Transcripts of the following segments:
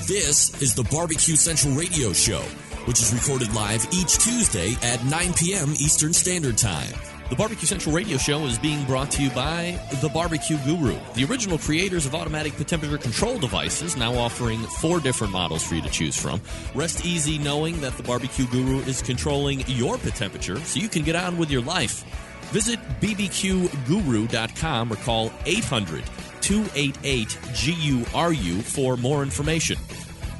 This is the Barbecue Central Radio Show, which is recorded live each Tuesday at 9 p.m. Eastern Standard Time. The Barbecue Central Radio Show is being brought to you by The Barbecue Guru, the original creators of automatic temperature control devices, now offering 4 different models for you to choose from. Rest easy knowing that The Barbecue Guru is controlling your pit temperature so you can get on with your life. Visit bbqguru.com or call 800-288-GURU for more information.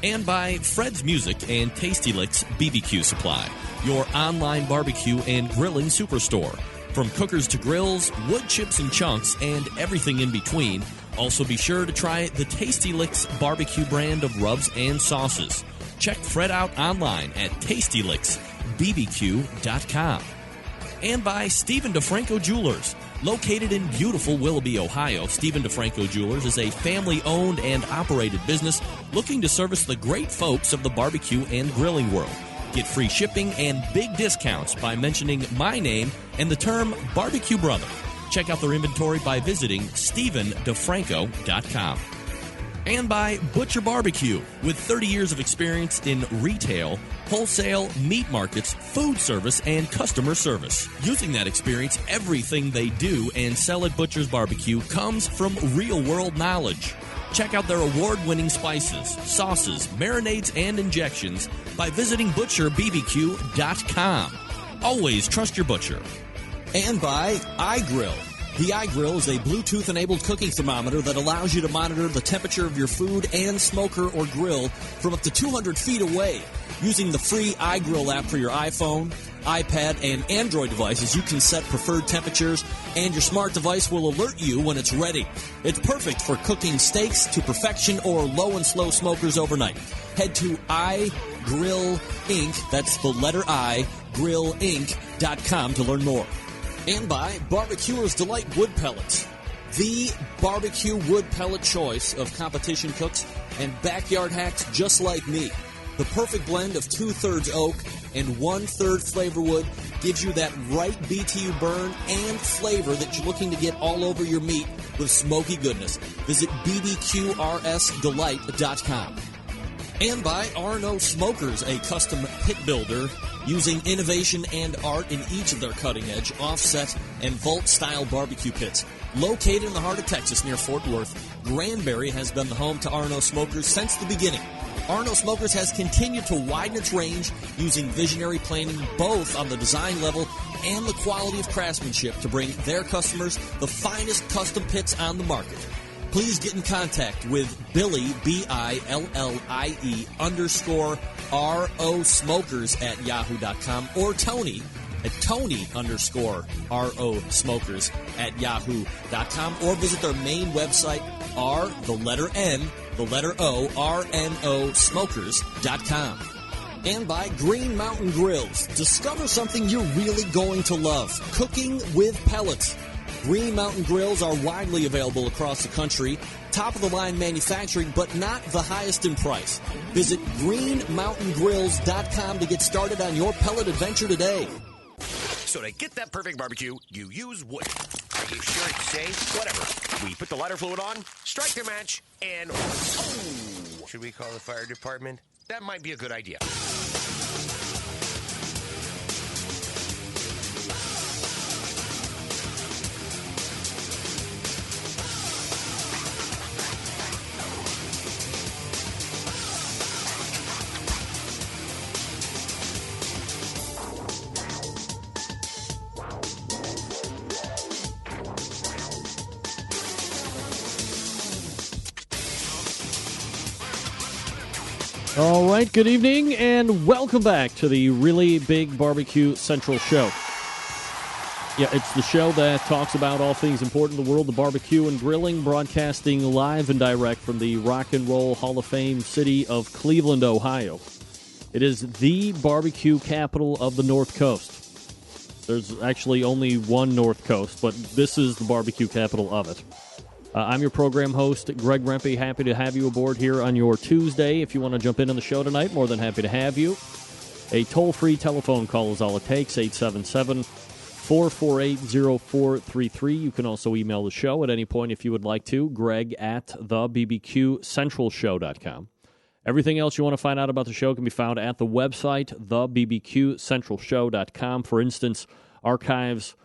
And by Fred's Music and Tasty Licks BBQ Supply, your online barbecue and grilling superstore. From cookers to grills, wood chips and chunks, and everything in between. Also be sure to try the Tasty Licks barbecue brand of rubs and sauces. Check Fred out online at tastylicksbbq.com. And by Stephen DeFranco Jewelers. Located in beautiful Willoughby, Ohio, Stephen DeFranco Jewelers is a family-owned and operated business looking to service the great folks of the barbecue and grilling world. Get free shipping and big discounts by mentioning my name and the term Barbecue Brother. Check out their inventory by visiting StephenDeFranco.com. And by Butcher Barbecue, with 30 years of experience in retail, wholesale, meat markets, food service, and customer service. Using that experience, everything they do and sell at Butcher's Barbecue comes from real-world knowledge. Check out their award-winning spices, sauces, marinades, and injections by visiting ButcherBBQ.com. Always trust your butcher. And by iGrill. The iGrill is a Bluetooth-enabled cooking thermometer that allows you to monitor the temperature of your food and smoker or grill from up to 200 feet away. Using the free iGrill app for your iPhone, iPad, and Android devices, you can set preferred temperatures, and your smart device will alert you when it's ready. It's perfect for cooking steaks to perfection or low and slow smokers overnight. Head to iGrill Inc., that's the letter I, grillinc.com to learn more. And by Barbecuer's Delight Wood Pellets, the barbecue wood pellet choice of competition cooks and backyard hacks just like me. The perfect blend of 2/3 oak and 1/3 flavor wood gives you that right BTU burn and flavor that you're looking to get all over your meat with smoky goodness. Visit bbqrsdelight.com. And by R&O Smokers, a custom pit builder using innovation and art in each of their cutting-edge, offset, and vault-style barbecue pits. Located in the heart of Texas near Fort Worth, Granbury has been the home to R&O Smokers since the beginning. R&O Smokers has continued to widen its range using visionary planning both on the design level and the quality of craftsmanship to bring their customers the finest custom pits on the market. Please get in contact with Billy, BILLIE _RO Smokers at yahoo.com or Tony at Tony _RO Smokers at yahoo.com or visit their main website, the letter O, RNO Smokers.com. And by Green Mountain Grills. Discover something you're really going to love. Cooking with pellets. Green Mountain Grills are widely available across the country. Top-of-the-line manufacturing, but not the highest in price. Visit greenmountaingrills.com to get started on your pellet adventure today. So to get that perfect barbecue, you use wood. Are you sure it's safe? Whatever. We put the lighter fluid on, strike the match, and... Oh! Should we call the fire department? That might be a good idea. All right, good evening, and welcome back to the Really Big Barbecue Central Show. Yeah, it's the show that talks about all things important in the world of barbecue and grilling, broadcasting live and direct from the Rock and Roll Hall of Fame city of Cleveland, Ohio. It is the barbecue capital of the North Coast. There's actually only one North Coast, but this is the barbecue capital of it. I'm your program host, Greg Rempe. Happy to have you aboard here on your Tuesday. If you want to jump in on the show tonight, more than happy to have you. A toll-free telephone call is all it takes, 877-448-0433. You can also email the show at any point if you would like to, greg at thebbqcentralshow.com. Everything else you want to find out about the show can be found at the website, thebbqcentralshow.com. For instance, archives,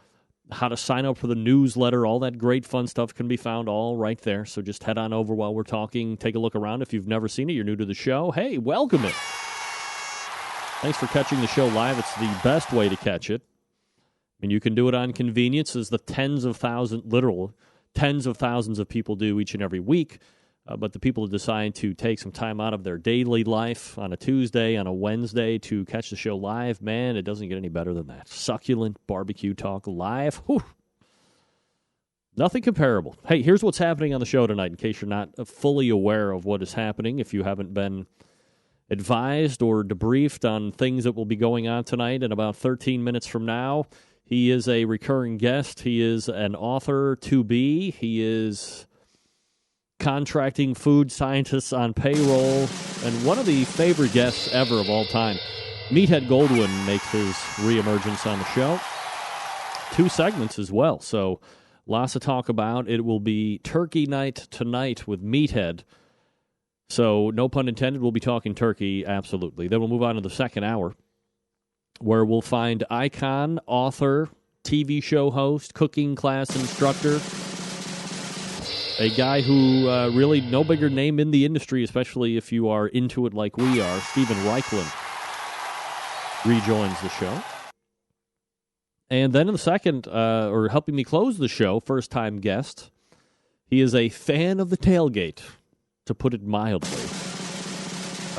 how to sign up for the newsletter, all that great fun stuff can be found all right there. So just head on over while we're talking. Take a look around. If you've never seen it, you're new to the show. Hey, welcome it. Thanks for catching the show live. It's the best way to catch it. And you can do it on convenience, as the tens of thousands of people do each and every week. But the people who decide to take some time out of their daily life on a Tuesday, on a Wednesday to catch the show live, man, it doesn't get any better than that. Succulent barbecue talk live. Whew. Nothing comparable. Hey, here's what's happening on the show tonight in case you're not fully aware of what is happening, if you haven't been advised or debriefed on things that will be going on tonight. In about 13 minutes from now, he is a recurring guest. He is an author to be. He is contracting food scientists on payroll, and one of the favorite guests ever of all time. Meathead Goldwyn makes his reemergence on the show. 2 segments as well, so lots to talk about. It will be Turkey Night tonight with Meathead. So, no pun intended, we'll be talking turkey, absolutely. Then we'll move on to the second hour, where we'll find icon, author, TV show host, cooking class instructor, a guy who really no bigger name in the industry, especially if you are into it like we are. Steven Raichlen rejoins the show. And then in the second, or helping me close the show, first-time guest, he is a fan of the tailgate, to put it mildly.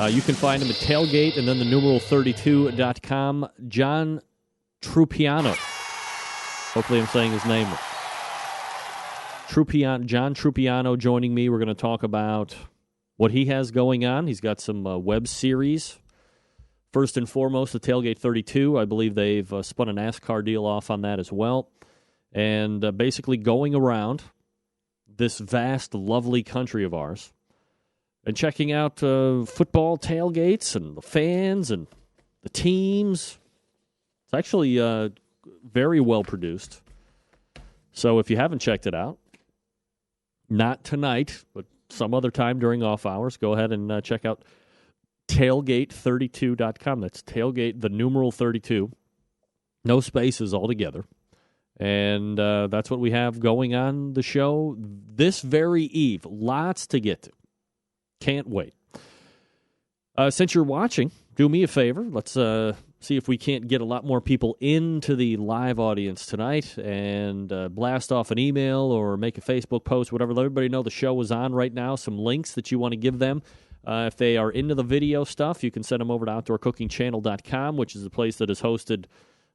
You can find him at tailgate and then the numeral 32.com. John Trupiano. Hopefully I'm saying his name right. John Trupiano joining me. We're going to talk about what he has going on. He's got some web series. First and foremost, the Tailgate 32. I believe they've spun a NASCAR deal off on that as well. And basically going around this vast, lovely country of ours and checking out football tailgates and the fans and the teams. It's actually very well produced. So if you haven't checked it out, not tonight, but some other time during off hours, go ahead and check out tailgate32.com. That's tailgate, the numeral 32. No spaces altogether. And that's what we have going on the show this very eve. Lots to get to. Can't wait. Since you're watching, do me a favor. Let's see if we can't get a lot more people into the live audience tonight and blast off an email or make a Facebook post, whatever. Let everybody know the show is on right now. Some links that you want to give them. If they are into the video stuff, you can send them over to OutdoorCookingChannel.com, which is the place that has hosted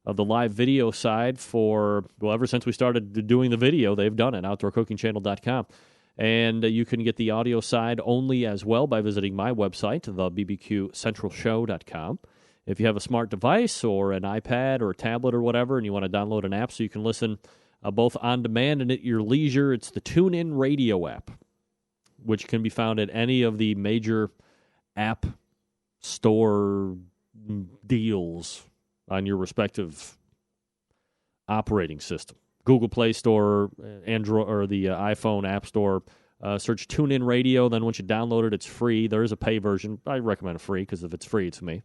the live video side for, well, ever since we started doing the video, they've done it, OutdoorCookingChannel.com. And you can get the audio side only as well by visiting my website, thebbqcentralshow.com. If you have a smart device or an iPad or a tablet or whatever, and you want to download an app so you can listen both on demand and at your leisure, it's the TuneIn Radio app, which can be found at any of the major app store deals on your respective operating system. Google Play Store, Android, or the iPhone App Store. Search TuneIn Radio. Then once you download it, it's free. There is a pay version. I recommend it free because if it's free, it's me.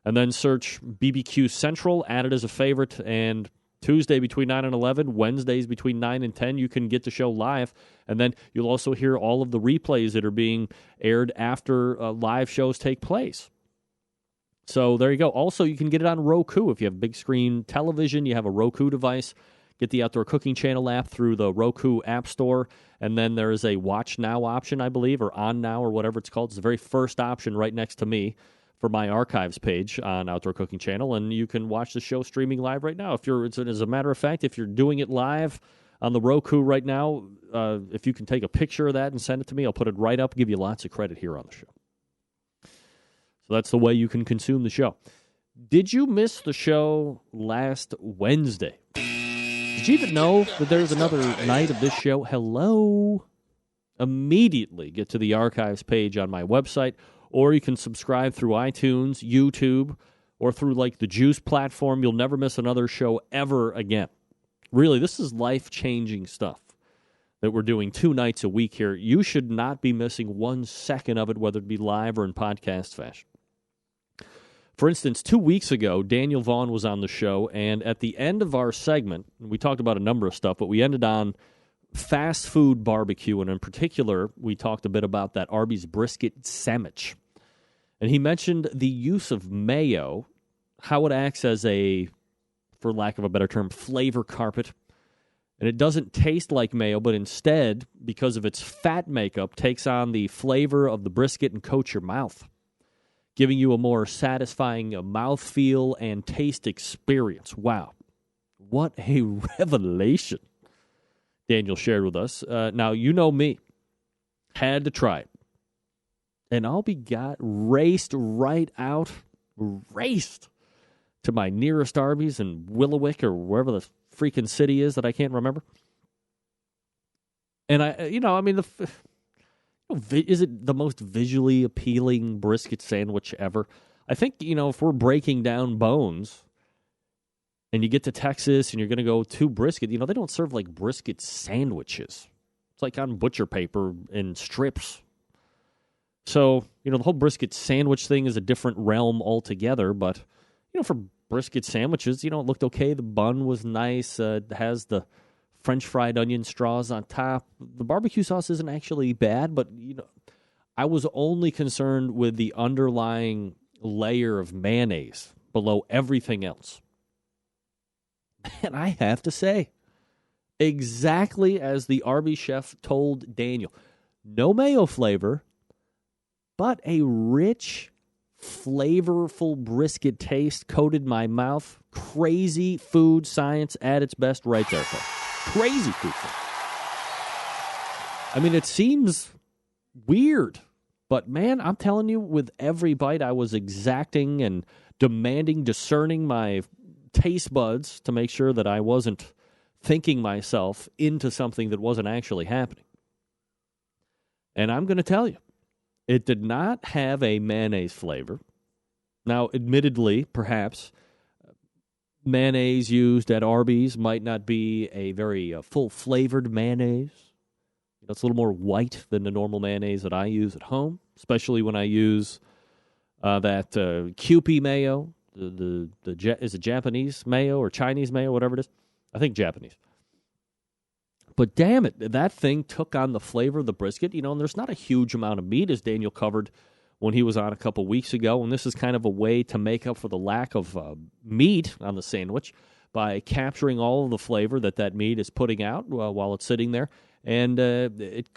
And then search BBQ Central. Add it as a favorite. And Tuesday between 9 and 11, Wednesdays between 9 and 10, you can get the show live. And then you'll also hear all of the replays that are being aired after live shows take place. So there you go. Also, you can get it on Roku. If you have big screen television, you have a Roku device, get the Outdoor Cooking Channel app through the Roku App Store. And then there is a Watch Now option, I believe, or On Now or whatever it's called. It's the very first option right next to me for my archives page on Outdoor Cooking Channel, and you can watch the show streaming live right now. As a matter of fact, if you're doing it live on the Roku right now, if you can take a picture of that and send it to me, I'll put it right up, give you lots of credit here on the show. So that's the way you can consume the show. Did you miss the show last Wednesday? Did you even know that there's another night of this show? Hello? Immediately get to the archives page on my website, or you can subscribe through iTunes, YouTube, or through like the Juice platform. You'll never miss another show ever again. Really, this is life-changing stuff that we're doing 2 nights a week here. You should not be missing 1 second of it, whether it be live or in podcast fashion. For instance, 2 weeks ago, Daniel Vaughn was on the show, and at the end of our segment, we talked about a number of stuff, but we ended on fast food barbecue, and in particular, we talked a bit about that Arby's brisket sandwich. And he mentioned the use of mayo, how it acts as a, for lack of a better term, flavor carpet. And it doesn't taste like mayo, but instead, because of its fat makeup, takes on the flavor of the brisket and coats your mouth, giving you a more satisfying mouthfeel and taste experience. Wow. What a revelation Daniel shared with us. Now, you know me. Had to try it. And I'll be raced right out, raced to my nearest Arby's in Willowick or wherever the freaking city is that I can't remember. And is it the most visually appealing brisket sandwich ever? I think, if we're breaking down bones and you get to Texas and you're going to go to brisket, they don't serve like brisket sandwiches. It's like on butcher paper in strips. So, the whole brisket sandwich thing is a different realm altogether. But, for brisket sandwiches, it looked okay. The bun was nice. It has the French fried onion straws on top. The barbecue sauce isn't actually bad, but I was only concerned with the underlying layer of mayonnaise below everything else. And I have to say, exactly as the Arby's chef told Daniel, no mayo flavor, but a rich, flavorful brisket taste coated my mouth. Crazy food science at its best right there, folks. Crazy food. I mean, it seems weird, but man, I'm telling you, with every bite, I was exacting and demanding, discerning my taste buds to make sure that I wasn't thinking myself into something that wasn't actually happening. And I'm going to tell you, it did not have a mayonnaise flavor. Now, admittedly, perhaps mayonnaise used at Arby's might not be a very full-flavored mayonnaise. It's a little more white than the normal mayonnaise that I use at home, especially when I use that Kewpie mayo. Is it Japanese mayo or Chinese mayo, whatever it is? I think Japanese. But damn it, that thing took on the flavor of the brisket. And there's not a huge amount of meat, as Daniel covered when he was on a couple weeks ago, and this is kind of a way to make up for the lack of meat on the sandwich by capturing all of the flavor that meat is putting out while it's sitting there, and it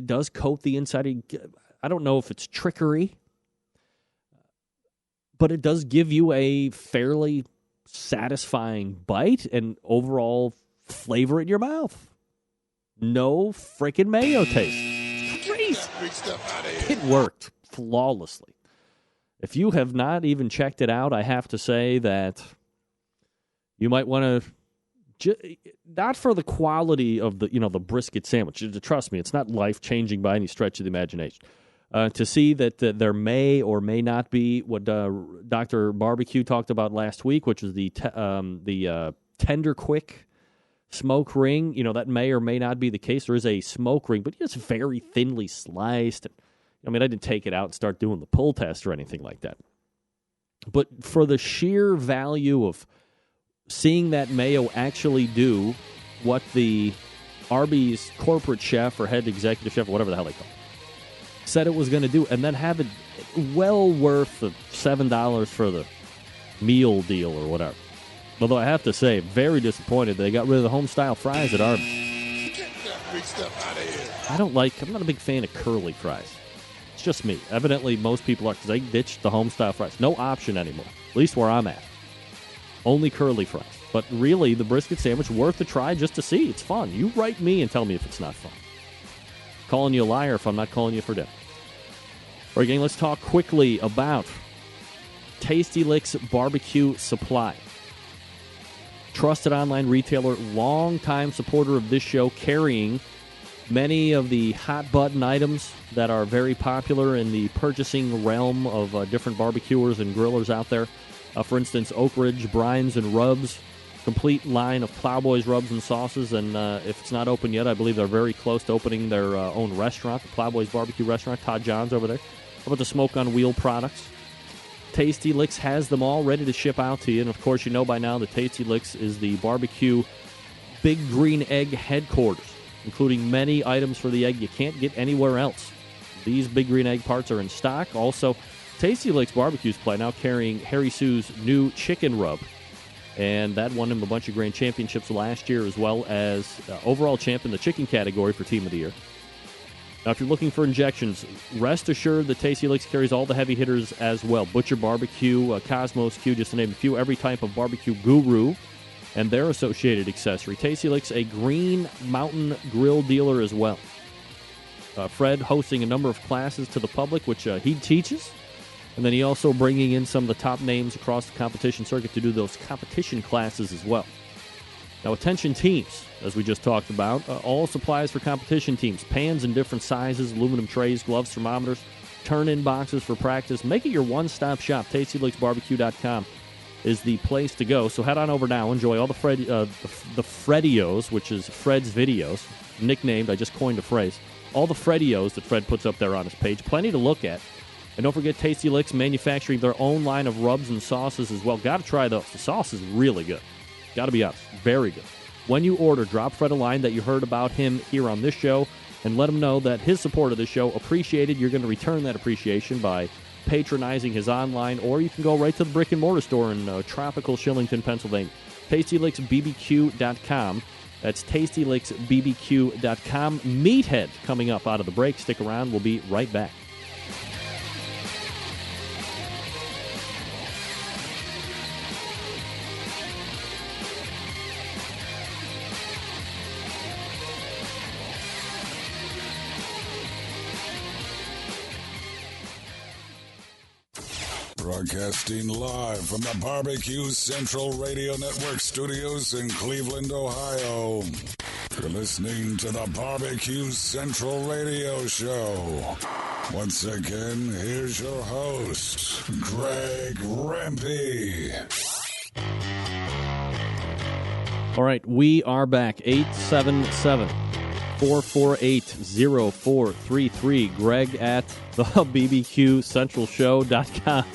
does coat the inside. I don't know if it's trickery, but it does give you a fairly satisfying bite and overall flavor in your mouth. No freaking mayo taste. Crazy. It worked flawlessly. If you have not even checked it out, I have to say that you might want to, not for the quality of the the brisket sandwich. Trust me, it's not life-changing by any stretch of the imagination. To see that there may or may not be what Dr. Barbecue talked about last week, which was the Tender Quick smoke ring. That may or may not be the case. There is a smoke ring, but it's very thinly sliced. I didn't take it out and start doing the pull test or anything like that. But for the sheer value of seeing that mayo actually do what the Arby's corporate chef or head executive chef, or whatever the hell they call it, said it was going to do, and then have it well worth the $7 for the meal deal or whatever. Although I have to say, very disappointed they got rid of the home-style fries at Arby's. Get that big stuff out of here. I'm not a big fan of curly fries. It's just me. Evidently, most people are, because they ditched the home-style fries. No option anymore, at least where I'm at. Only curly fries. But really, the brisket sandwich, worth a try just to see. It's fun. You write me and tell me if it's not fun. Calling you a liar if I'm not calling you for dinner. All right, gang, let's talk quickly about Tasty Licks Barbecue Supply. Trusted online retailer, longtime supporter of this show, carrying many of the hot button items that are very popular in the purchasing realm of different barbecuers and grillers out there. For instance, Oak Ridge Brines and Rubs, complete line of Plowboys rubs and sauces, and if it's not open yet, I believe they're very close to opening their own restaurant, the Plowboys Barbecue Restaurant. Todd John's over there. How about the Smoke on Wheel products? Tasty Licks has them all ready to ship out to you, and of course you know by now that Tasty Licks is the barbecue Big Green Egg headquarters, including many items for the egg you can't get anywhere else. These Big Green Egg parts are in stock. Also, Tasty Licks Barbecue Supply now carrying Harry Sue's new chicken rub, and that won him a bunch of grand championships last year, as well as overall champ in the chicken category for Team of the Year. Now, if you're looking for injections, rest assured that Tasty Licks carries all the heavy hitters as well. Butcher Barbecue, Cosmos Q, just to name a few, every type of barbecue guru and their associated accessory. Tasty Licks, a Green Mountain Grill dealer as well. Fred hosting a number of classes to the public, which he teaches. And then he also bringing in some of the top names across the competition circuit to do those competition classes as well. Now, attention teams, as we just talked about, all supplies for competition teams. Pans in different sizes, aluminum trays, gloves, thermometers, turn-in boxes for practice. Make it your one-stop shop. TastyLicksBarbecue.com is the place to go. So head on over now. Enjoy all the Fredios, which is Fred's videos, nicknamed, I just coined a phrase, all the Fredios that Fred puts up there on his page. Plenty to look at. And don't forget Tasty Licks manufacturing their own line of rubs and sauces as well. Got to try those. The sauce is really good. Got to be honest. Very good. When you order, drop Fred a line that you heard about him here on this show and let him know that his support of the show appreciated. You're going to return that appreciation by patronizing his online, or you can go right to the brick-and-mortar store in tropical Shillington, Pennsylvania. TastyLicksBBQ.com. That's TastyLicksBBQ.com. Meathead coming up out of the break. Stick around. We'll be right back. Broadcasting live from the Barbecue Central Radio Network studios in Cleveland, Ohio. You're listening to the Barbecue Central Radio Show. Once again, here's your host, Greg Rempe. All right, we are back. 877-448-0433. Greg at the BBQCentralShow.com.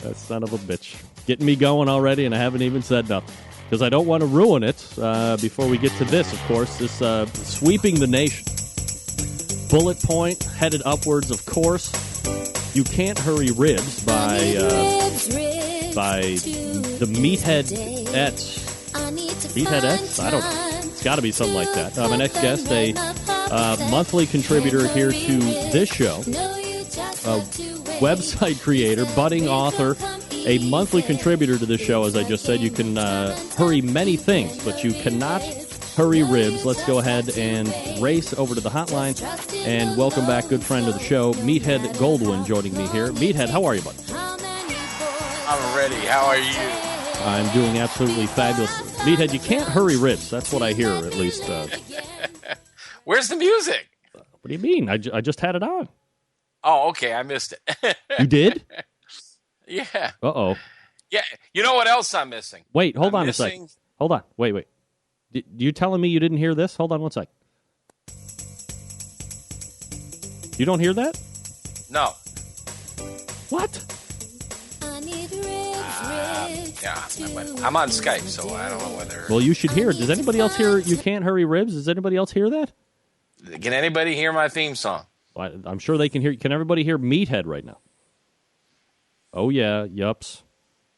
That son of a bitch. Getting me going already, and I haven't even said nothing. Because I don't want to ruin it before we get to this, of course. This sweeping the nation. Bullet point, headed upwards, of course. You Can't Hurry Ribs by the Meatheadettes. Meatheadettes? I don't know. It's got to be something like that. My next guest, a monthly contributor here to this show. Website creator, budding author, a monthly contributor to the show, as I just said. You can hurry many things, but you cannot hurry ribs. Let's go ahead and race over to the hotline and welcome back good friend of the show, Meathead Goldwyn, joining me here. Meathead, how are you, buddy? I'm ready. How are you? I'm doing absolutely fabulous. Meathead, you can't hurry ribs. That's what I hear, at least. Where's the music? What do you mean? I just had it on. Oh, okay. I missed it. You did? Yeah. Uh-oh. Yeah. You know what else I'm missing? Wait, hold on a second. Hold on. Wait. You telling me you didn't hear this? Hold on one sec. You don't hear that? No. What? Yeah. I'm on Skype, so I don't know whether... Well, you should hear it. Does anybody else hear You Can't Hurry Ribs? Does anybody else hear that? Can anybody hear my theme song? I'm sure they can hear. Can everybody hear Meathead right now? Oh, yeah. Yups.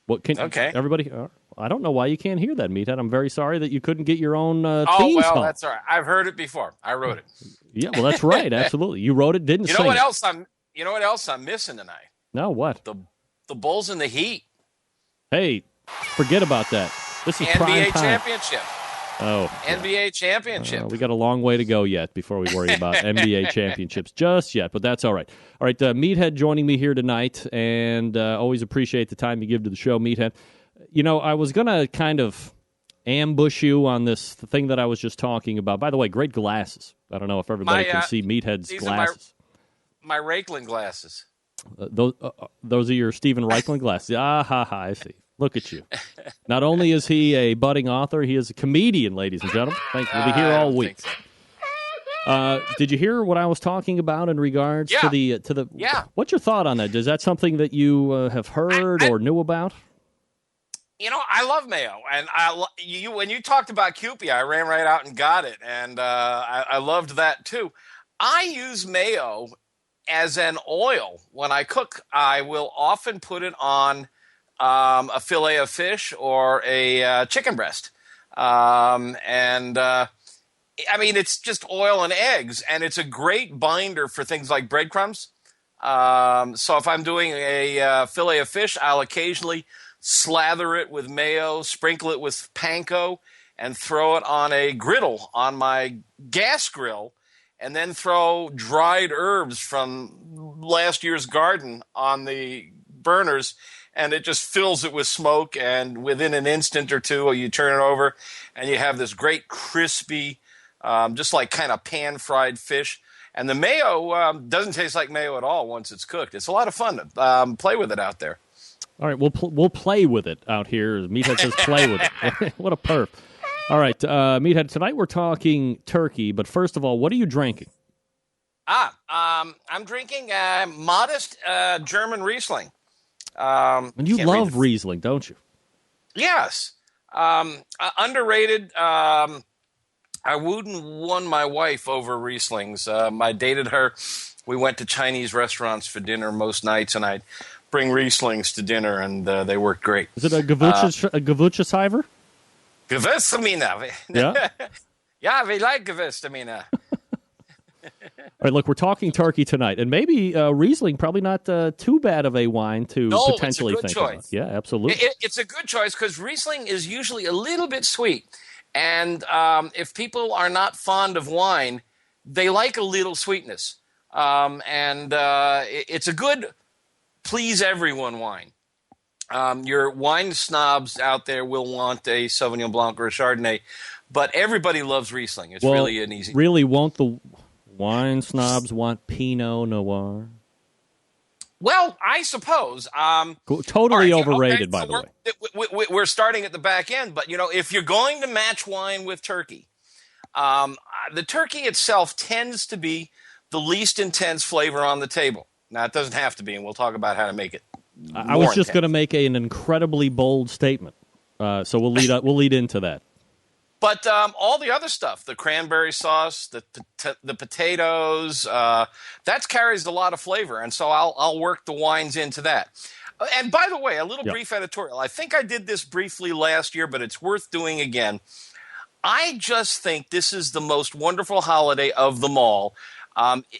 What can okay. Everybody? I don't know why you can't hear that, Meathead. I'm very sorry that you couldn't get your own theme song. Oh, well, that's all right. I've heard it before. I wrote it. Yeah, well, that's right. Absolutely. You wrote it, didn't sing it. You know what else I'm missing tonight? No, what? The Bulls and the Heat. Hey, forget about that. This is prime NBA time. Championship. Oh, NBA Championship. We got a long way to go yet before we worry about NBA championships just yet, but that's all right. All right, Meathead joining me here tonight, and always appreciate the time you give to the show, Meathead. You know, I was going to kind of ambush you on this thing that I was just talking about. By the way, great glasses. I don't know if everybody can see Meathead's glasses. My Reichland glasses. Those are your Steven Reichland glasses. I see. Look at you. Not only is he a budding author, he is a comedian, ladies and gentlemen. Thank you. We'll be here all week. Did you hear what I was talking about in regards to the? Yeah. What's your thought on that? Is that something that you have heard or knew about? I love mayo, and when you talked about Kewpie, I ran right out and got it, and I loved that too. I use mayo as an oil when I cook. I will often put it on a fillet of fish or a chicken breast, it's just oil and eggs, and it's a great binder for things like breadcrumbs. So if I'm doing a fillet of fish, I'll occasionally slather it with mayo, sprinkle it with panko, and throw it on a griddle on my gas grill, and then throw dried herbs from last year's garden on the burners, and it just fills it with smoke, and within an instant or two, you turn it over, and you have this great crispy, just like kind of pan-fried fish. And the mayo doesn't taste like mayo at all once it's cooked. It's a lot of fun to play with it out there. All right, we'll play with it out here. Meathead says play with it. What a perp. All right, Meathead, tonight we're talking turkey, but first of all, what are you drinking? I'm drinking modest German Riesling. And you love Riesling, don't you? Yes. Underrated. I wouldn't won my wife over Rieslings. I dated her. We went to Chinese restaurants for dinner most nights, and I'd bring Rieslings to dinner, and they worked great. Is it a Gewürztraminer? Gewürztraminer. Yeah? Yeah, we like Gewürztraminer. All right, look, we're talking turkey tonight, and maybe Riesling, probably not too bad of a wine to potentially think about. Yeah, absolutely. It's a good choice because Riesling is usually a little bit sweet, and if people are not fond of wine, they like a little sweetness, it's a good please everyone wine. Your wine snobs out there will want a Sauvignon Blanc or a Chardonnay, but everybody loves Riesling. It's really an easy. Really, won't the wine snobs want Pinot Noir? Well, I suppose. Totally overrated, by the way. We're starting at the back end, but if you're going to match wine with turkey, the turkey itself tends to be the least intense flavor on the table. Now, it doesn't have to be, and we'll talk about how to make it. I was just going to make an incredibly bold statement, so we'll lead into that. But all the other stuff, the cranberry sauce, the potatoes, that carries a lot of flavor, and so I'll work the wines into that. And by the way, a little brief editorial. I think I did this briefly last year, but it's worth doing again. I just think this is the most wonderful holiday of them all.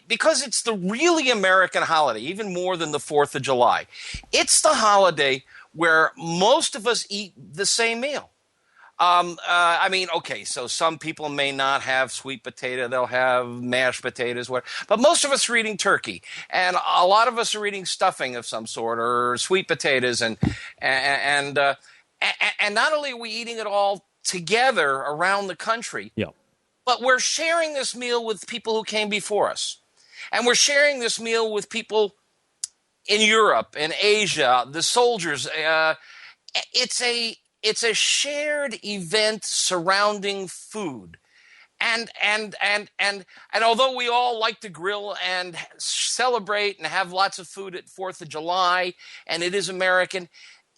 Because it's the really American holiday, even more than the 4th of July. It's the holiday where most of us eat the same meal. So some people may not have sweet potato. They'll have mashed potatoes, but most of us are eating turkey. And a lot of us are eating stuffing of some sort or sweet potatoes. And not only are we eating it all together around the country, but we're sharing this meal with people who came before us. And we're sharing this meal with people in Europe and Asia, the soldiers. It's a shared event surrounding food. And although we all like to grill and celebrate and have lots of food at 4th of July, and it is American,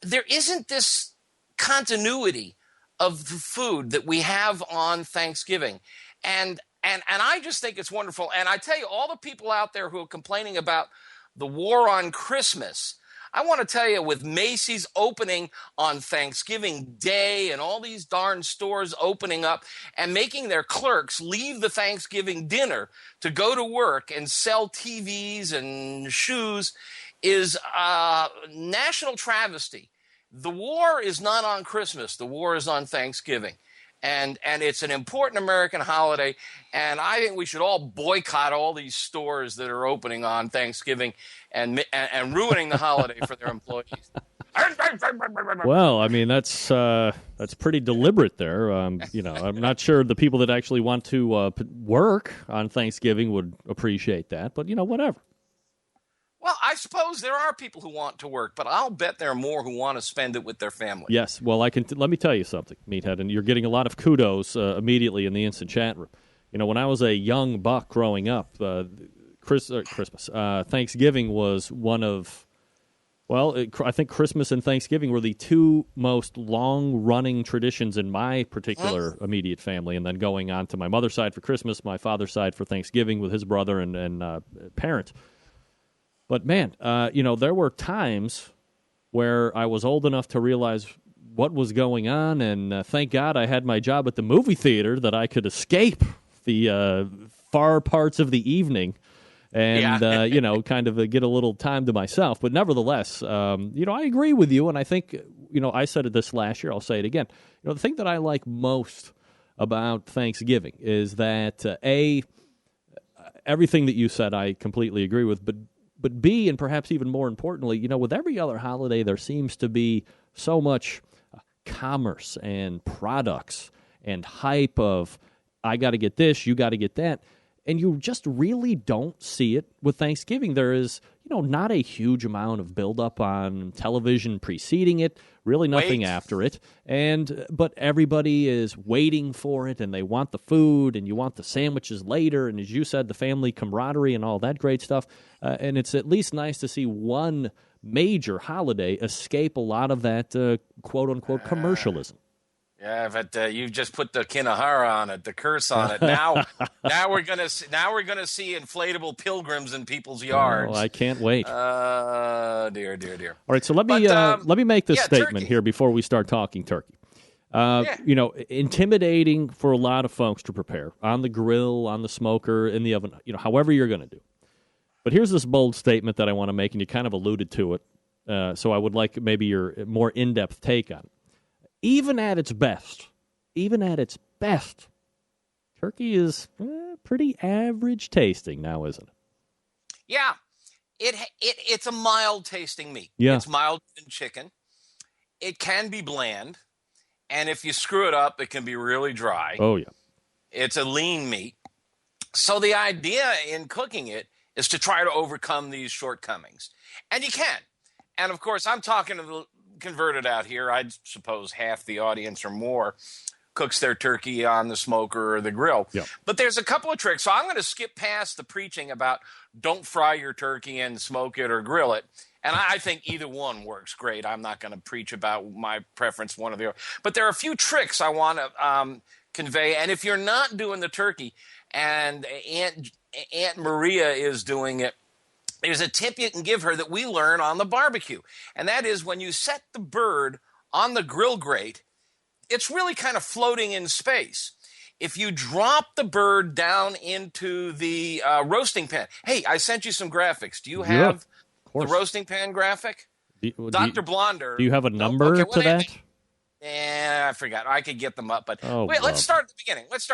there isn't this continuity of the food that we have on Thanksgiving. And I just think it's wonderful. And I tell you, all the people out there who are complaining about the war on Christmas, I want to tell you, with Macy's opening on Thanksgiving Day and all these darn stores opening up and making their clerks leave the Thanksgiving dinner to go to work and sell TVs and shoes is a national travesty. The war is not on Christmas. The war is on Thanksgiving. And it's an important American holiday, and I think we should all boycott all these stores that are opening on Thanksgiving and ruining the holiday for their employees. Well, I mean, that's pretty deliberate there. I'm not sure the people that actually want to work on Thanksgiving would appreciate that, but whatever. Well, I suppose there are people who want to work, but I'll bet there are more who want to spend it with their family. Yes. Well, let me tell you something, Meathead, and you're getting a lot of kudos immediately in the instant chat room. When I was a young buck growing up, Thanksgiving was one of, I think Christmas and Thanksgiving were the two most long-running traditions in my particular immediate family, and then going on to my mother's side for Christmas, my father's side for Thanksgiving with his brother and parent. But, man, there were times where I was old enough to realize what was going on, and thank God I had my job at the movie theater that I could escape the far parts of the evening and, kind of get a little time to myself. But nevertheless, I agree with you, and I think, I said it this last year, I'll say it again. The thing that I like most about Thanksgiving is that, everything that you said I completely agree with, but B, and perhaps even more importantly, with every other holiday, there seems to be so much commerce and products and hype of, I got to get this, you got to get that. And you just really don't see it with Thanksgiving. There is, not a huge amount of buildup on television preceding it, really nothing after it. But everybody is waiting for it, and they want the food, and you want the sandwiches later, and as you said, the family camaraderie and all that great stuff. And it's at least nice to see one major holiday escape a lot of that quote-unquote commercialism. Yeah, but you've just put the kinahara on it, the curse on it. Now we're gonna see inflatable pilgrims in people's yards. Oh, I can't wait. Dear. All right, so let me make this statement turkey. Here before we start talking turkey. Intimidating for a lot of folks to prepare on the grill, on the smoker, in the oven. However you're going to do. But here's this bold statement that I want to make, and you kind of alluded to it. So I would like maybe your more in-depth take on it. Even at its best, turkey is pretty average tasting now, isn't it? Yeah, it's a mild tasting meat. Yeah. It's milder than chicken. It can be bland, and if you screw it up, it can be really dry. Oh, yeah. It's a lean meat. So the idea in cooking it is to try to overcome these shortcomings. And you can. And, of course, I'm talking to the converted out here. I'd suppose half the audience or more cooks their turkey on the smoker or the grill. Yep. But there's a couple of tricks. So I'm going to skip past the preaching about don't fry your turkey and smoke it or grill it. And I think either one works great. I'm not going to preach about my preference, one or the other. But there are a few tricks I want to convey. And if you're not doing the turkey and Aunt Maria is doing it, there's a tip you can give her that we learn on the barbecue. And that is when you set the bird on the grill grate, it's really kind of floating in space. If you drop the bird down into the roasting pan, hey, I sent you some graphics. Do you have the roasting pan graphic? Dr. Blonder. Do you have a number to that? I forgot. I could get them up, but wait. Let's start at the beginning. That's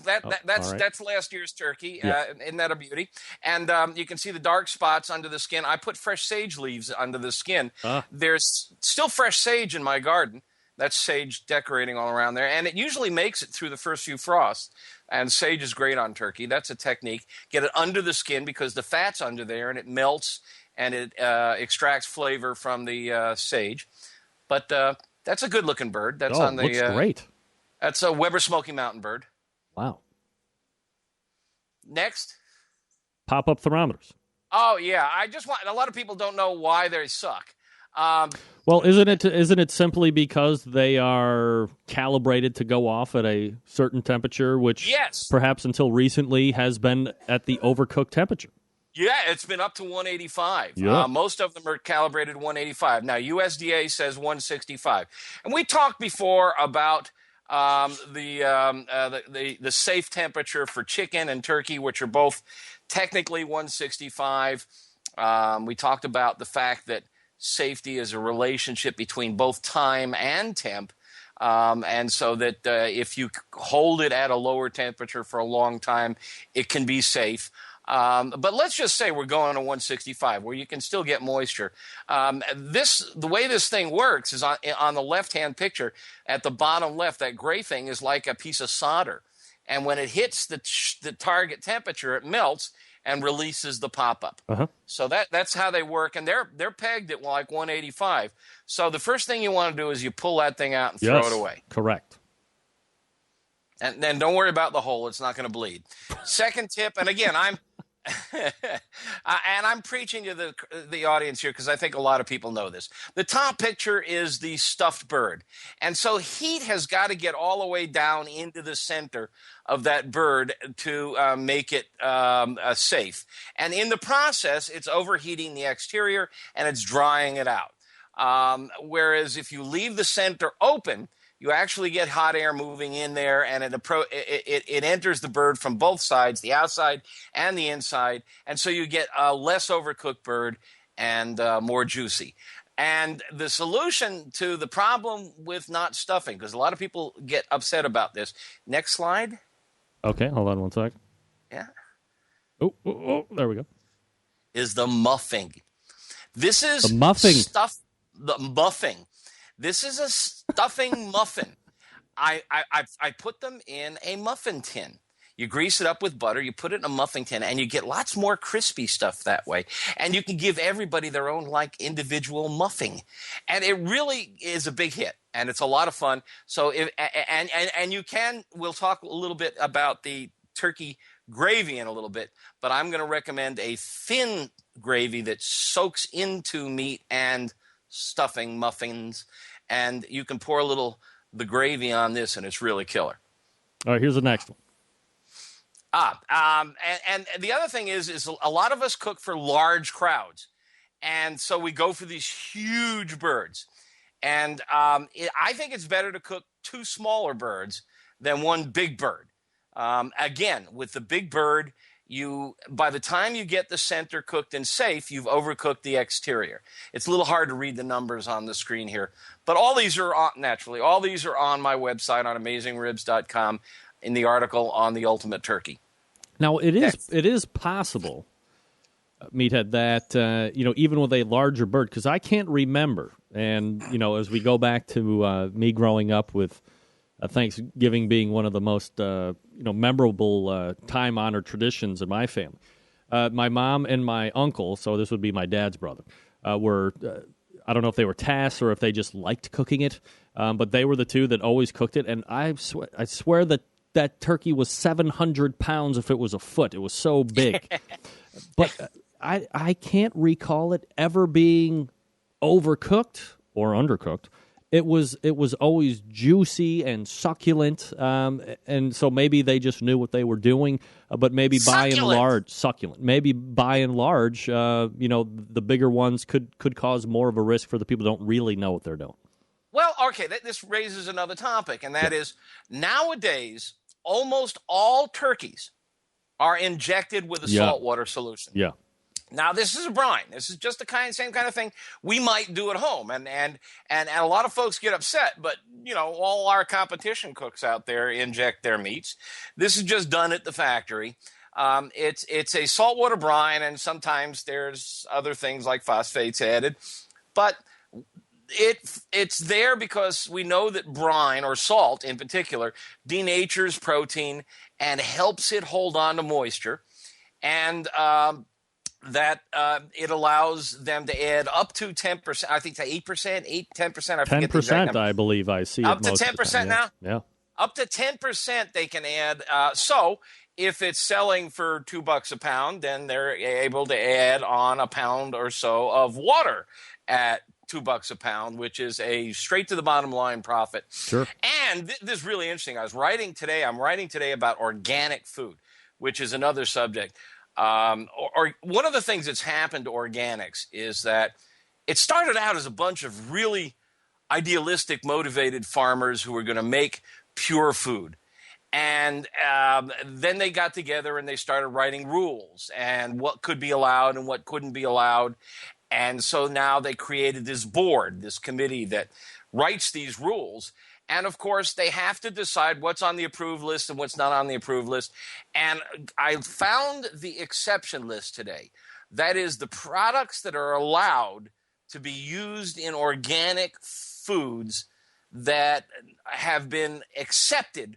right. That's last year's turkey. Isn't that a beauty? And you can see the dark spots under the skin. I put fresh sage leaves under the skin. There's still fresh sage in my garden. That's sage decorating all around there, and it usually makes it through the first few frosts. And sage is great on turkey. That's a technique. Get it under the skin because the fat's under there, and it melts and it extracts flavor from the sage. But that's a good-looking bird. That's on the. Looks great. That's a Weber Smoky Mountain bird. Wow. Next. Pop-up thermometers. Oh yeah, a lot of people don't know why they suck. Well, isn't it simply because they are calibrated to go off at a certain temperature, which perhaps until recently has been at the overcooked temperature? Yeah, it's been up to 185. Yeah. Most of them are calibrated 185. Now, USDA says 165. And we talked before about the safe temperature for chicken and turkey, which are both technically 165. We talked about the fact that safety is a relationship between both time and temp. And so that if you hold it at a lower temperature for a long time, it can be safe. But let's just say we're going to 165 where you can still get moisture. The way this thing works is on the left-hand picture at the bottom left, that gray thing is like a piece of solder. And when it hits the target temperature, it melts and releases the pop-up. Uh-huh. So that's how they work, and they're pegged at like 185. So the first thing you want to do is you pull that thing out and throw it away. Correct. And then don't worry about the hole; it's not going to bleed. Second tip, and again, I'm preaching to the audience here because I think a lot of people know this. The top picture is the stuffed bird, and so heat has got to get all the way down into the center of that bird to make it safe. And in the process, it's overheating the exterior and it's drying it out. Whereas if you leave the center open, you actually get hot air moving in there, and it enters the bird from both sides, the outside and the inside, and so you get a less overcooked bird and more juicy. And the solution to the problem with not stuffing, because a lot of people get upset about this. Next slide. Okay, hold on one sec. Yeah. Oh, there we go. Is the muffing. This is the muffing. The muffing. This is a stuffing muffin. I put them in a muffin tin. You grease it up with butter, you put it in a muffin tin, and you get lots more crispy stuff that way. And you can give everybody their own individual muffin. And it really is a big hit, and it's a lot of fun. So we'll talk a little bit about the turkey gravy in a little bit, but I'm going to recommend a thin gravy that soaks into meat and stuffing muffins, and you can pour the gravy on this, and it's really killer. All right, here's the next one. And the other thing is a lot of us cook for large crowds, and so we go for these huge birds. And I think it's better to cook 2 smaller birds than 1 big bird. Again, with the big bird, by the time you get the center cooked and safe, you've overcooked the exterior. It's a little hard to read the numbers on the screen here, but all these are on my website on AmazingRibs.com in the article on the ultimate turkey. Now it is possible, Meathead, that even with a larger bird, because I can't remember, and as we go back to me growing up with Thanksgiving being one of the most memorable time-honored traditions in my family. My mom and my uncle, so this would be my dad's brother, were I don't know if they were tasked or if they just liked cooking it, but they were the two that always cooked it. And I swear that turkey was 700 pounds if it was a foot. It was so big. But I can't recall it ever being overcooked or undercooked. It was always juicy and succulent, and so maybe they just knew what they were doing. But maybe by and large, succulent. Maybe by and large, the bigger ones could cause more of a risk for the people who don't really know what they're doing. Well, okay, this raises another topic, and that is nowadays almost all turkeys are injected with a saltwater solution. Yeah. Now, this is a brine. This is just the same kind of thing we might do at home. And a lot of folks get upset, but, all our competition cooks out there inject their meats. This is just done at the factory. It's a saltwater brine, and sometimes there's other things like phosphates added. But it's there because we know that brine, or salt in particular, denatures protein and helps it hold on to moisture. And that it allows them to add up to 10%, I think to 8%, 10%. 10%, I believe I see up it to most 10% now? Yeah. Up to 10% they can add. So if it's selling for $2 a pound, then they're able to add on a pound or so of water at $2 a pound, which is a straight to the bottom line profit. Sure. And this is really interesting. I'm writing today about organic food, which is another subject. Or one of the things that's happened to organics is that it started out as a bunch of really idealistic, motivated farmers who were going to make pure food. And then they got together and they started writing rules and what could be allowed and what couldn't be allowed. And so now they created this board, this committee that writes these rules. And, of course, they have to decide what's on the approved list and what's not on the approved list. And I found the exception list today. That is the products that are allowed to be used in organic foods that have been accepted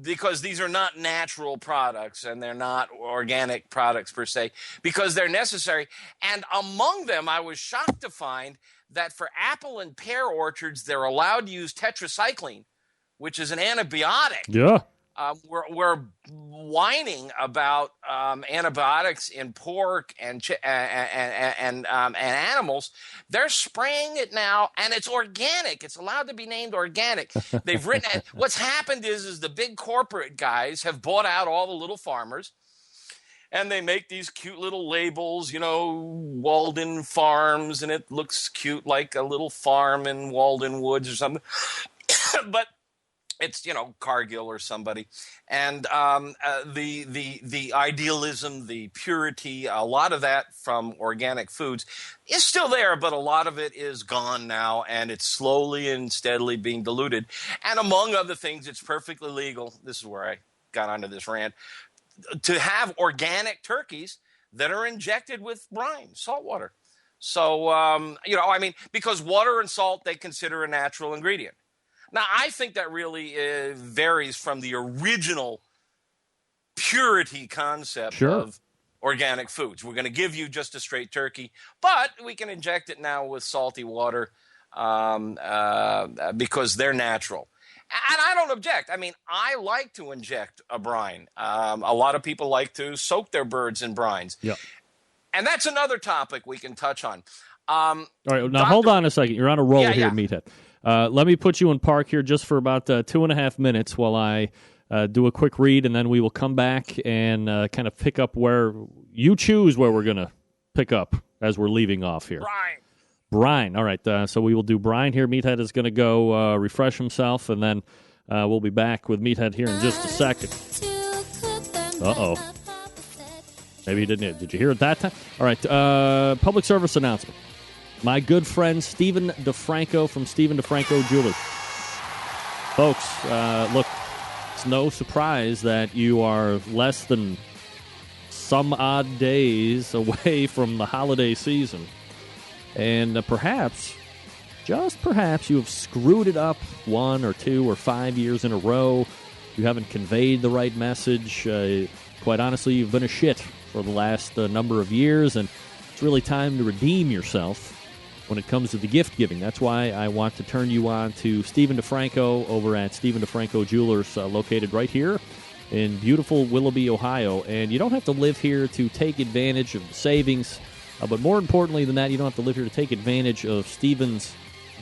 because these are not natural products and they're not organic products per se, because they're necessary. And among them, I was shocked to find that for apple and pear orchards, they're allowed to use tetracycline, which is an antibiotic. Yeah. We're whining about antibiotics in pork and animals. They're spraying it now, and it's organic. It's allowed to be named organic. They've written – what's happened is the big corporate guys have bought out all the little farmers, and they make these cute little labels, Walden Farms, and it looks cute like a little farm in Walden Woods or something. But it's, Cargill or somebody. And the idealism, the purity, a lot of that from organic foods is still there, but a lot of it is gone now, and it's slowly and steadily being diluted. And among other things, it's perfectly legal. This is where I got onto this rant. To have organic turkeys that are injected with brine, salt water. So, because water and salt they consider a natural ingredient. Now, I think that really varies from the original purity concept of organic foods. We're going to give you just a straight turkey, but we can inject it now with salty water because they're natural. And I don't object. I mean, I like to inject a brine. A lot of people like to soak their birds in brines. Yeah. And that's another topic we can touch on. All right, now hold on a second. You're on a roll here, Meathead. Let me put you in park here just for about 2.5 minutes while I do a quick read, and then we will come back and kind of pick up where you choose where we're going to pick up as we're leaving off here. Brine. All right, so we will do brine here. Meathead is going to go refresh himself, and then we'll be back with Meathead here in just a second. Uh-oh. Maybe you didn't. Did you hear it that time? All right, public service announcement. My good friend Stephen DeFranco from Stephen DeFranco Jewelers. Folks, look, it's no surprise that you are less than some odd days away from the holiday season. And perhaps, just perhaps, you have screwed it up 1 or 2 or 5 years in a row. You haven't conveyed the right message. Quite honestly, you've been a shit for the last number of years, and it's really time to redeem yourself when it comes to the gift giving. That's why I want to turn you on to Stephen DeFranco over at Stephen DeFranco Jewelers, located right here in beautiful Willoughby, Ohio. And you don't have to live here to take advantage of the savings, but more importantly than that, you don't have to live here to take advantage of Stephen's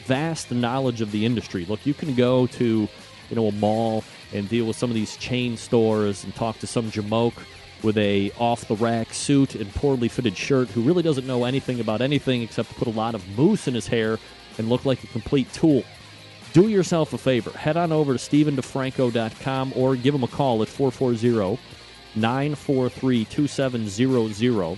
vast knowledge of the industry. Look, you can go to a mall and deal with some of these chain stores and talk to some jamoke with a off-the-rack suit and poorly fitted shirt who really doesn't know anything about anything except to put a lot of mousse in his hair and look like a complete tool. Do yourself a favor. Head on over to StephenDeFranco.com or give him a call at 440-943-2700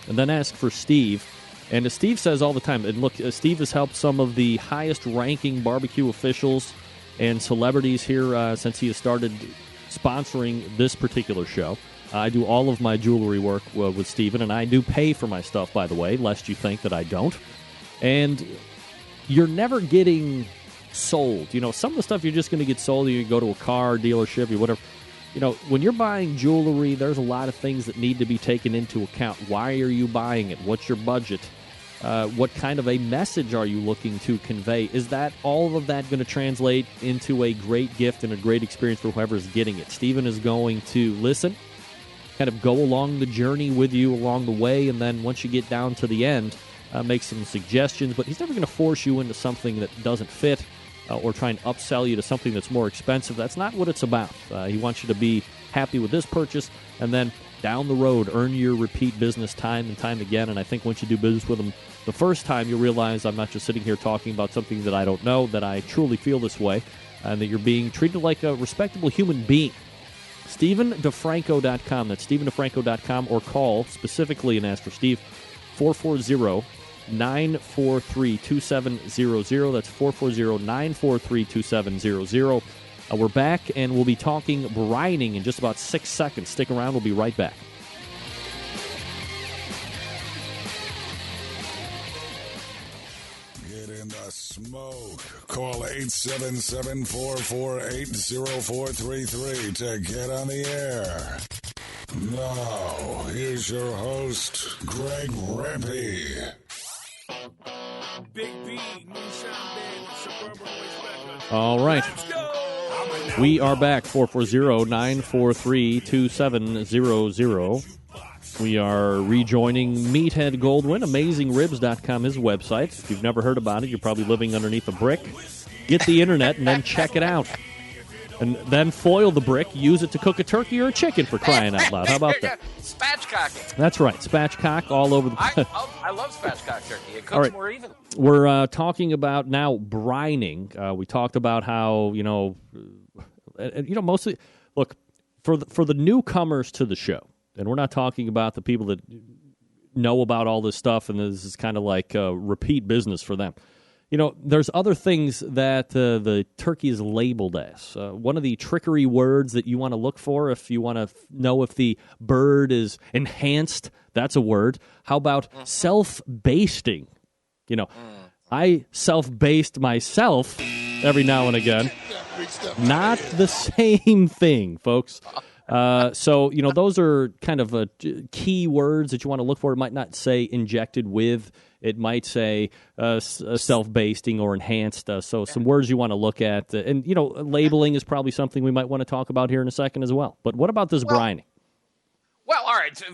and then ask for Steve. And as Steve says all the time, and look, Steve has helped some of the highest-ranking barbecue officials and celebrities here since he has started sponsoring this particular show. I do all of my jewelry work with Stephen, and I do pay for my stuff, by the way, lest you think that I don't. And you're never getting sold. Some of the stuff you're just going to get sold. You go to a car dealership or whatever. When you're buying jewelry, there's a lot of things that need to be taken into account. Why are you buying it? What's your budget? What kind of a message are you looking to convey? Is that all of that going to translate into a great gift and a great experience for whoever's getting it? Stephen is going to listen, kind of go along the journey with you along the way, and then once you get down to the end, make some suggestions. But he's never going to force you into something that doesn't fit or try and upsell you to something that's more expensive. That's not what it's about. He wants you to be happy with this purchase, and then down the road, earn your repeat business time and time again. And I think once you do business with him the first time, you realize I'm not just sitting here talking about something that I don't know, that I truly feel this way, and that you're being treated like a respectable human being. StephenDeFranco.com. That's StephenDeFranco.com, or call specifically and ask for Steve, 440-943-2700. That's 440-943-2700. We're back, and we'll be talking brining in just about 6 seconds. Stick around. We'll be right back. it in the smoke. Call 877-448-0433 to get on the air. Now, here's your host, Greg Rempe. Big B, Moonshine Band, Suburban Waste Records. All right. We are back, 440-943-2700. We are rejoining Meathead Goldwyn, AmazingRibs.com, his website. If you've never heard about it, you're probably living underneath a brick. Get the internet and then check it out. And then foil the brick, use it to cook a turkey or a chicken, for crying out loud. How about that? Spatchcocking. That's right, spatchcock all over the place. I love spatchcock turkey. It cooks more even. We're talking about now brining. We talked about how, mostly, look, for the newcomers to the show, and we're not talking about the people that know about all this stuff, and this is kind of like repeat business for them. There's other things that the turkey is labeled as. One of the trickery words that you want to look for if you want to know if the bird is enhanced, that's a word. How about self-basting? I self-baste myself every now and again. Not the same thing, folks. So, those are kind of key words that you want to look for. It might not say injected with. It might say self-basting or enhanced. So some words you want to look at. And, labeling is probably something we might want to talk about here in a second as well. But what about this brining? Well, all right. So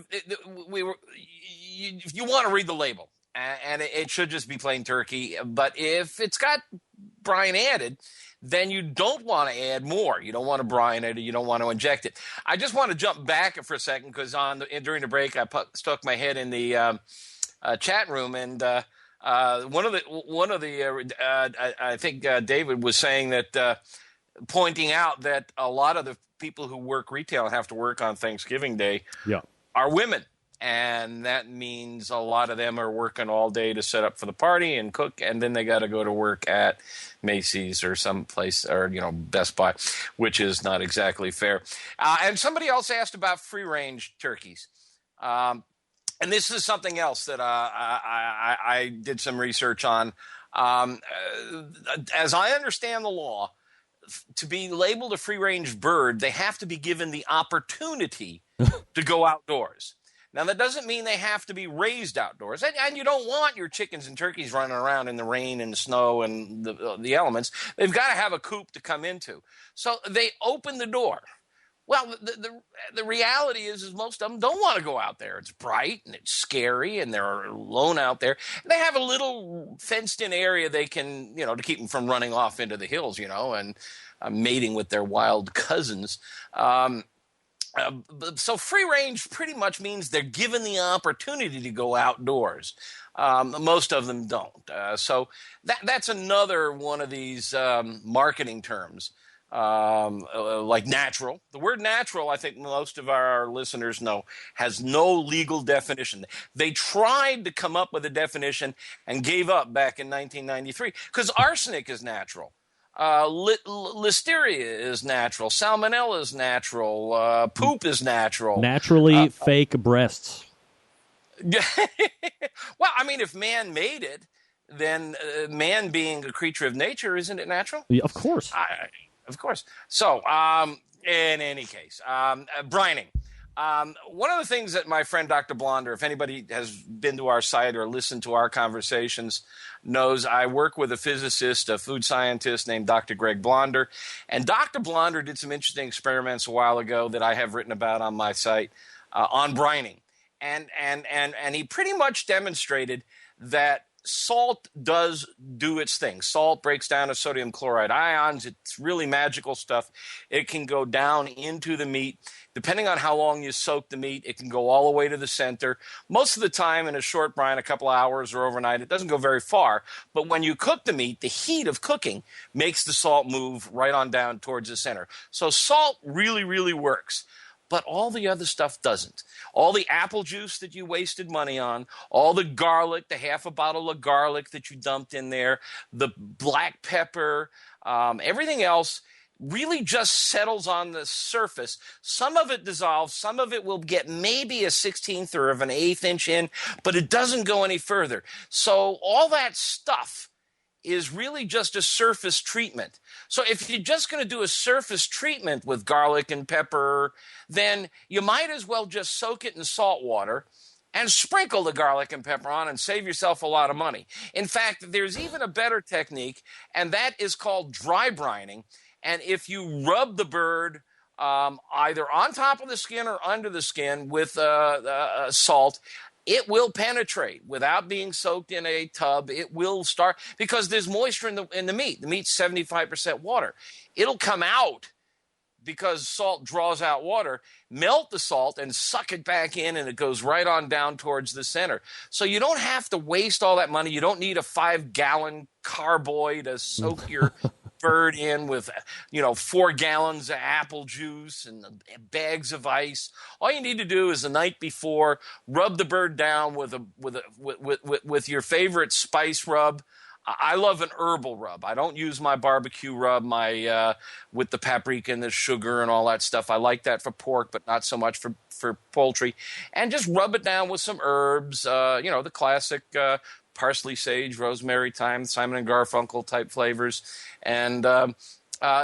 you want to read the label, and it should just be plain turkey. But if it's got brine added, then you don't want to add more. You don't want to brine it, or you don't want to inject it. I just want to jump back for a second because during the break I stuck my head in the chat room, and one of the I think David was saying that pointing out that a lot of the people who work retail and have to work on Thanksgiving Day are women. And that means a lot of them are working all day to set up for the party and cook, and then they got to go to work at Macy's or someplace, or Best Buy, which is not exactly fair. And somebody else asked about free-range turkeys, and this is something else that I did some research on. As I understand the law, to be labeled a free-range bird, they have to be given the opportunity to go outdoors. Now, that doesn't mean they have to be raised outdoors. And you don't want your chickens and turkeys running around in the rain and the snow and the elements. They've got to have a coop to come into. So they open the door. Well, the reality is most of them don't want to go out there. It's bright and it's scary and they're alone out there. They have a little fenced-in area they can, to keep them from running off into the hills, and mating with their wild cousins. So free range pretty much means they're given the opportunity to go outdoors. Most of them don't. So that's another one of these marketing terms, like natural. The word natural, I think most of our listeners know, has no legal definition. They tried to come up with a definition and gave up back in 1993 because arsenic is natural. Listeria is natural. Salmonella is natural. Poop is natural. Naturally fake breasts. Well, I mean, if man made it, then man being a creature of nature, isn't it natural? Yeah, of course. Of course. So, in any case, brining. One of the things that my friend Dr. Blonder, if anybody has been to our site or listened to our conversations, knows I work with a physicist, a food scientist named Dr. Greg Blonder. And Dr. Blonder did some interesting experiments a while ago that I have written about on my site on brining. And he pretty much demonstrated that salt does do its thing. Salt breaks down to sodium chloride ions. It's really magical stuff. It can go down into the meat. Depending on how long you soak the meat, it can go all the way to the center. Most of the time in a short brine, a couple of hours or overnight, it doesn't go very far. But when you cook the meat, the heat of cooking makes the salt move right on down towards the center. So salt really, really works. But all the other stuff doesn't. All the apple juice that you wasted money on, all the garlic, the half a bottle of garlic that you dumped in there, the black pepper, everything else really just settles on the surface. Some of it dissolves. Some of it will get maybe a 1/16 or of an 1/8 inch in, but it doesn't go any further. So all that stuff is really just a surface treatment. So if you're just going to do a surface treatment with garlic and pepper, then you might as well just soak it in salt water and sprinkle the garlic and pepper on and save yourself a lot of money. In fact, there's even a better technique, and that is called dry brining. And if you rub the bird either on top of the skin or under the skin with salt, it will penetrate without being soaked in a tub. It will start, because there's moisture in the meat. The meat's 75% water. It'll come out because salt draws out water. Melt the salt and suck it back in, and it goes right on down towards the center. So you don't have to waste all that money. You don't need a 5-gallon carboy to soak your bird in with 4 gallons of apple juice and bags of ice. All you need to do is the night before, rub the bird down with your favorite spice rub. I love an herbal rub. I don't use my barbecue rub, with the paprika and the sugar and all that stuff. I like that for pork, but not so much for poultry. And just rub it down with some herbs, the classic parsley, sage, rosemary, thyme, Simon and Garfunkel type flavors, and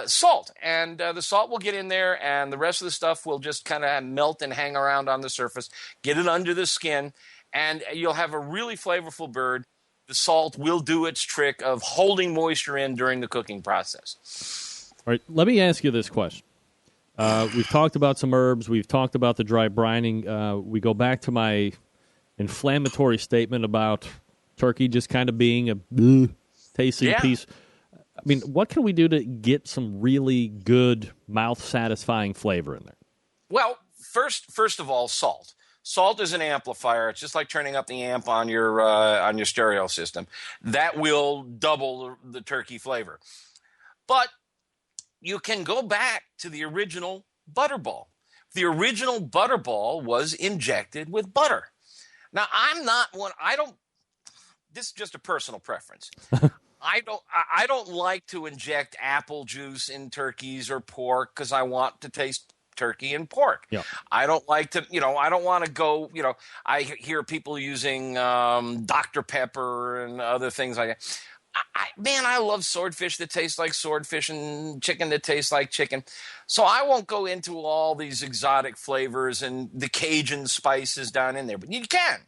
salt. And the salt will get in there, and the rest of the stuff will just kind of melt and hang around on the surface. Get it under the skin, and you'll have a really flavorful bird. The salt will do its trick of holding moisture in during the cooking process. All right, let me ask you this question. We've talked about some herbs. We've talked about the dry brining. We go back to my inflammatory statement about turkey just kind of being a tasting piece. I mean, what can we do to get some really good, mouth-satisfying flavor in there? Well, first of all, salt. Salt is an amplifier. It's just like turning up the amp on your stereo system. That will double the turkey flavor. But you can go back to the original Butterball. The original Butterball was injected with butter. Now, this is just a personal preference. I don't like to inject apple juice in turkeys or pork because I want to taste turkey and pork. Yeah. I don't like to, I don't want to go, I hear people using Dr. Pepper and other things like that. I love swordfish that taste like swordfish and chicken that tastes like chicken. So I won't go into all these exotic flavors and the Cajun spices down in there. But you can.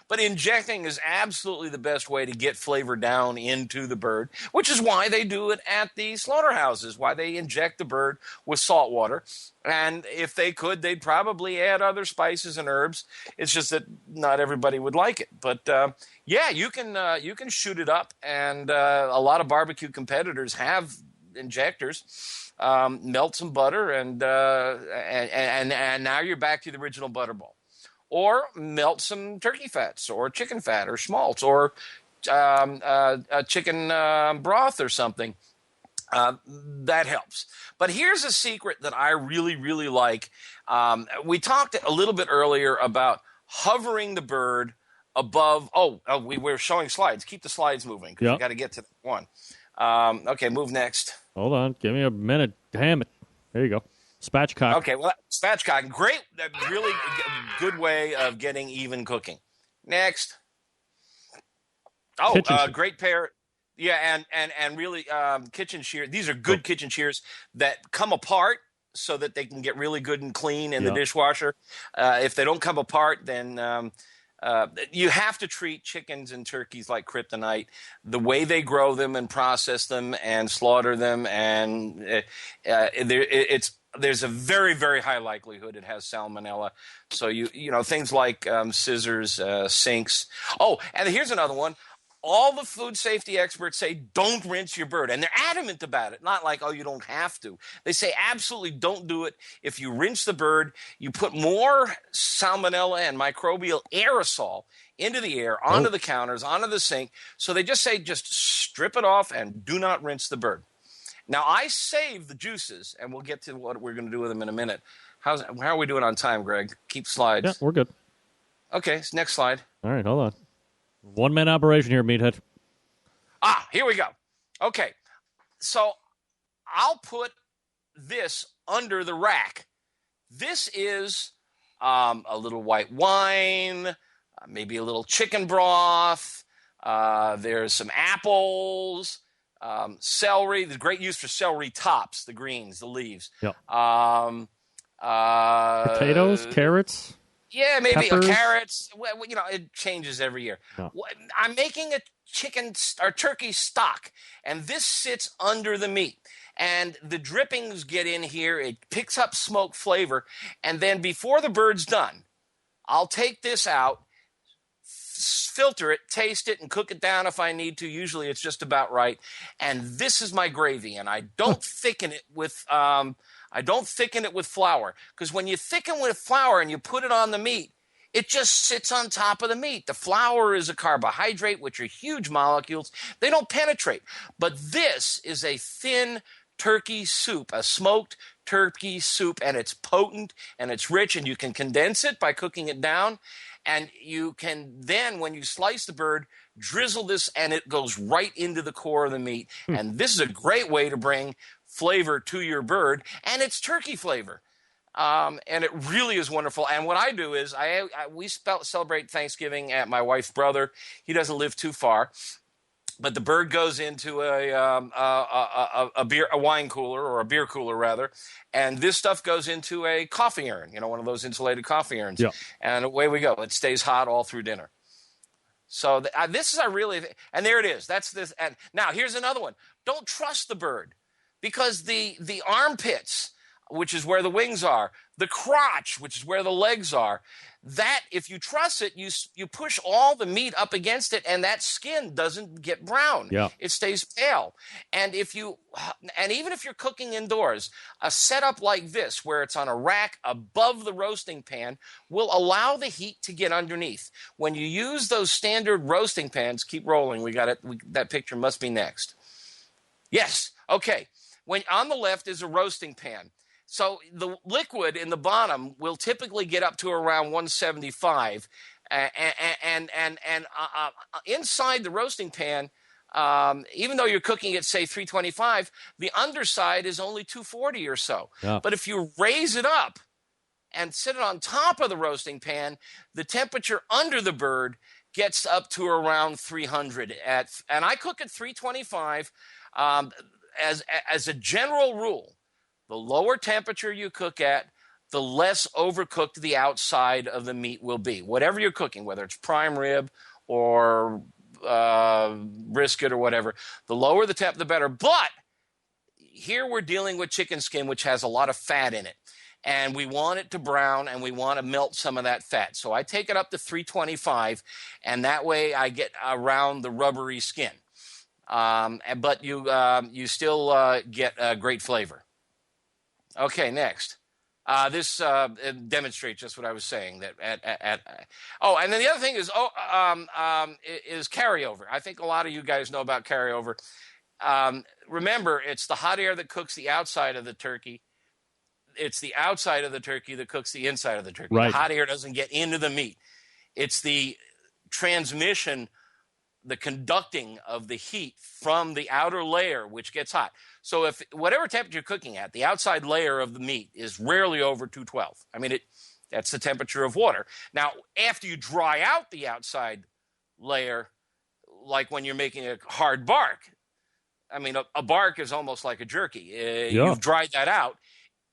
But injecting is absolutely the best way to get flavor down into the bird, which is why they do it at the slaughterhouses, why they inject the bird with salt water. And if they could, they'd probably add other spices and herbs. It's just that not everybody would like it. But you can shoot it up, and a lot of barbecue competitors have injectors. Melt some butter, and now you're back to the original Butterball. Or melt some turkey fats, or chicken fat, or schmaltz, or a chicken broth or something. That helps. But here's a secret that I really, really like. We talked a little bit earlier about hovering the bird above. We were showing slides. Keep the slides moving, because we got to get to that one. Okay, move next. Hold on. Give me a minute. Damn it. There you go. Spatchcock. Okay, well, spatchcock. Great, really good way of getting even cooking. Next. Great pair. Yeah, and really kitchen shears. These are good kitchen shears that come apart so that they can get really good and clean in the dishwasher. If they don't come apart, then you have to treat chickens and turkeys like kryptonite. The way they grow them and process them and slaughter them, and there's a very, very high likelihood it has salmonella. So things like scissors, sinks. Oh, and here's another one. All the food safety experts say don't rinse your bird, and they're adamant about it. Not like, you don't have to. They say absolutely don't do it. If you rinse the bird, you put more salmonella and microbial aerosol into the air, onto the counters, onto the sink. So they just say just strip it off and do not rinse the bird. Now, I save the juices, and we'll get to what we're going to do with them in a minute. How are we doing on time, Greg? Keep slides. Yeah, we're good. Okay, next slide. All right, hold on. 1 man operation here, Meathead. Here we go. Okay, so I'll put this under the rack. This is a little white wine, maybe a little chicken broth, There's some apples, celery. There's great use for celery tops, the greens, the leaves. Yep. Potatoes, carrots. Yeah, maybe peppers. Carrots. Well, it changes every year. No. I'm making a chicken or turkey stock, and this sits under the meat. And the drippings get in here. It picks up smoke flavor. And then before the bird's done, I'll take this out, filter it, taste it, and cook it down if I need to. Usually it's just about right. And this is my gravy. And I don't thicken it with flour, because when you thicken with flour and you put it on the meat, it just sits on top of the meat. The flour is a carbohydrate, which are huge molecules. They don't penetrate. But this is a thin turkey soup, a smoked turkey soup, and it's potent and it's rich, and you can condense it by cooking it down. And you can then, when you slice the bird, drizzle this, and it goes right into the core of the meat. And this is a great way to bring flavor to your bird, and it's turkey flavor. And it really is wonderful. And what I do is we celebrate Thanksgiving at my wife's brother. He doesn't live too far. But the bird goes into a wine cooler, or a beer cooler rather, and this stuff goes into a coffee urn, one of those insulated coffee urns. Yeah. And away we go. It stays hot all through dinner. So this is and there it is. That's this. And now here's another one. Don't trust the bird, because the armpits, which is where the wings are, the crotch, which is where the legs are, that if you truss it, you push all the meat up against it, and that skin doesn't get brown. Yeah. It stays pale. And even if you're cooking indoors, a setup like this, where it's on a rack above the roasting pan, will allow the heat to get underneath. When you use those standard roasting pans, keep rolling. We got it. That picture must be next. Yes. Okay. When on the left is a roasting pan. So the liquid in the bottom will typically get up to around 175, and inside the roasting pan, even though you're cooking at, say, 325, the underside is only 240 or so. Yeah. But if you raise it up and sit it on top of the roasting pan, the temperature under the bird gets up to around 300. And I cook at 325 as a general rule. The lower temperature you cook at, the less overcooked the outside of the meat will be. Whatever you're cooking, whether it's prime rib or brisket or whatever, the lower the temp, the better. But here we're dealing with chicken skin, which has a lot of fat in it. And we want it to brown, and we want to melt some of that fat. So I take it up to 325, and that way I get around the rubbery skin. But you still get great flavor. Okay, next. This demonstrates just what I was saying. That and then the other thing is carryover. I think a lot of you guys know about carryover. Remember, it's the hot air that cooks the outside of the turkey. It's the outside of the turkey that cooks the inside of the turkey. Right. The hot air doesn't get into the meat. It's the transmission, the conducting of the heat from the outer layer, which gets hot. So if whatever temperature you're cooking at, the outside layer of the meat is rarely over 212. I mean, that's the temperature of water. Now, after you dry out the outside layer, like when you're making a hard bark, I mean, a bark is almost like a jerky. You've dried that out.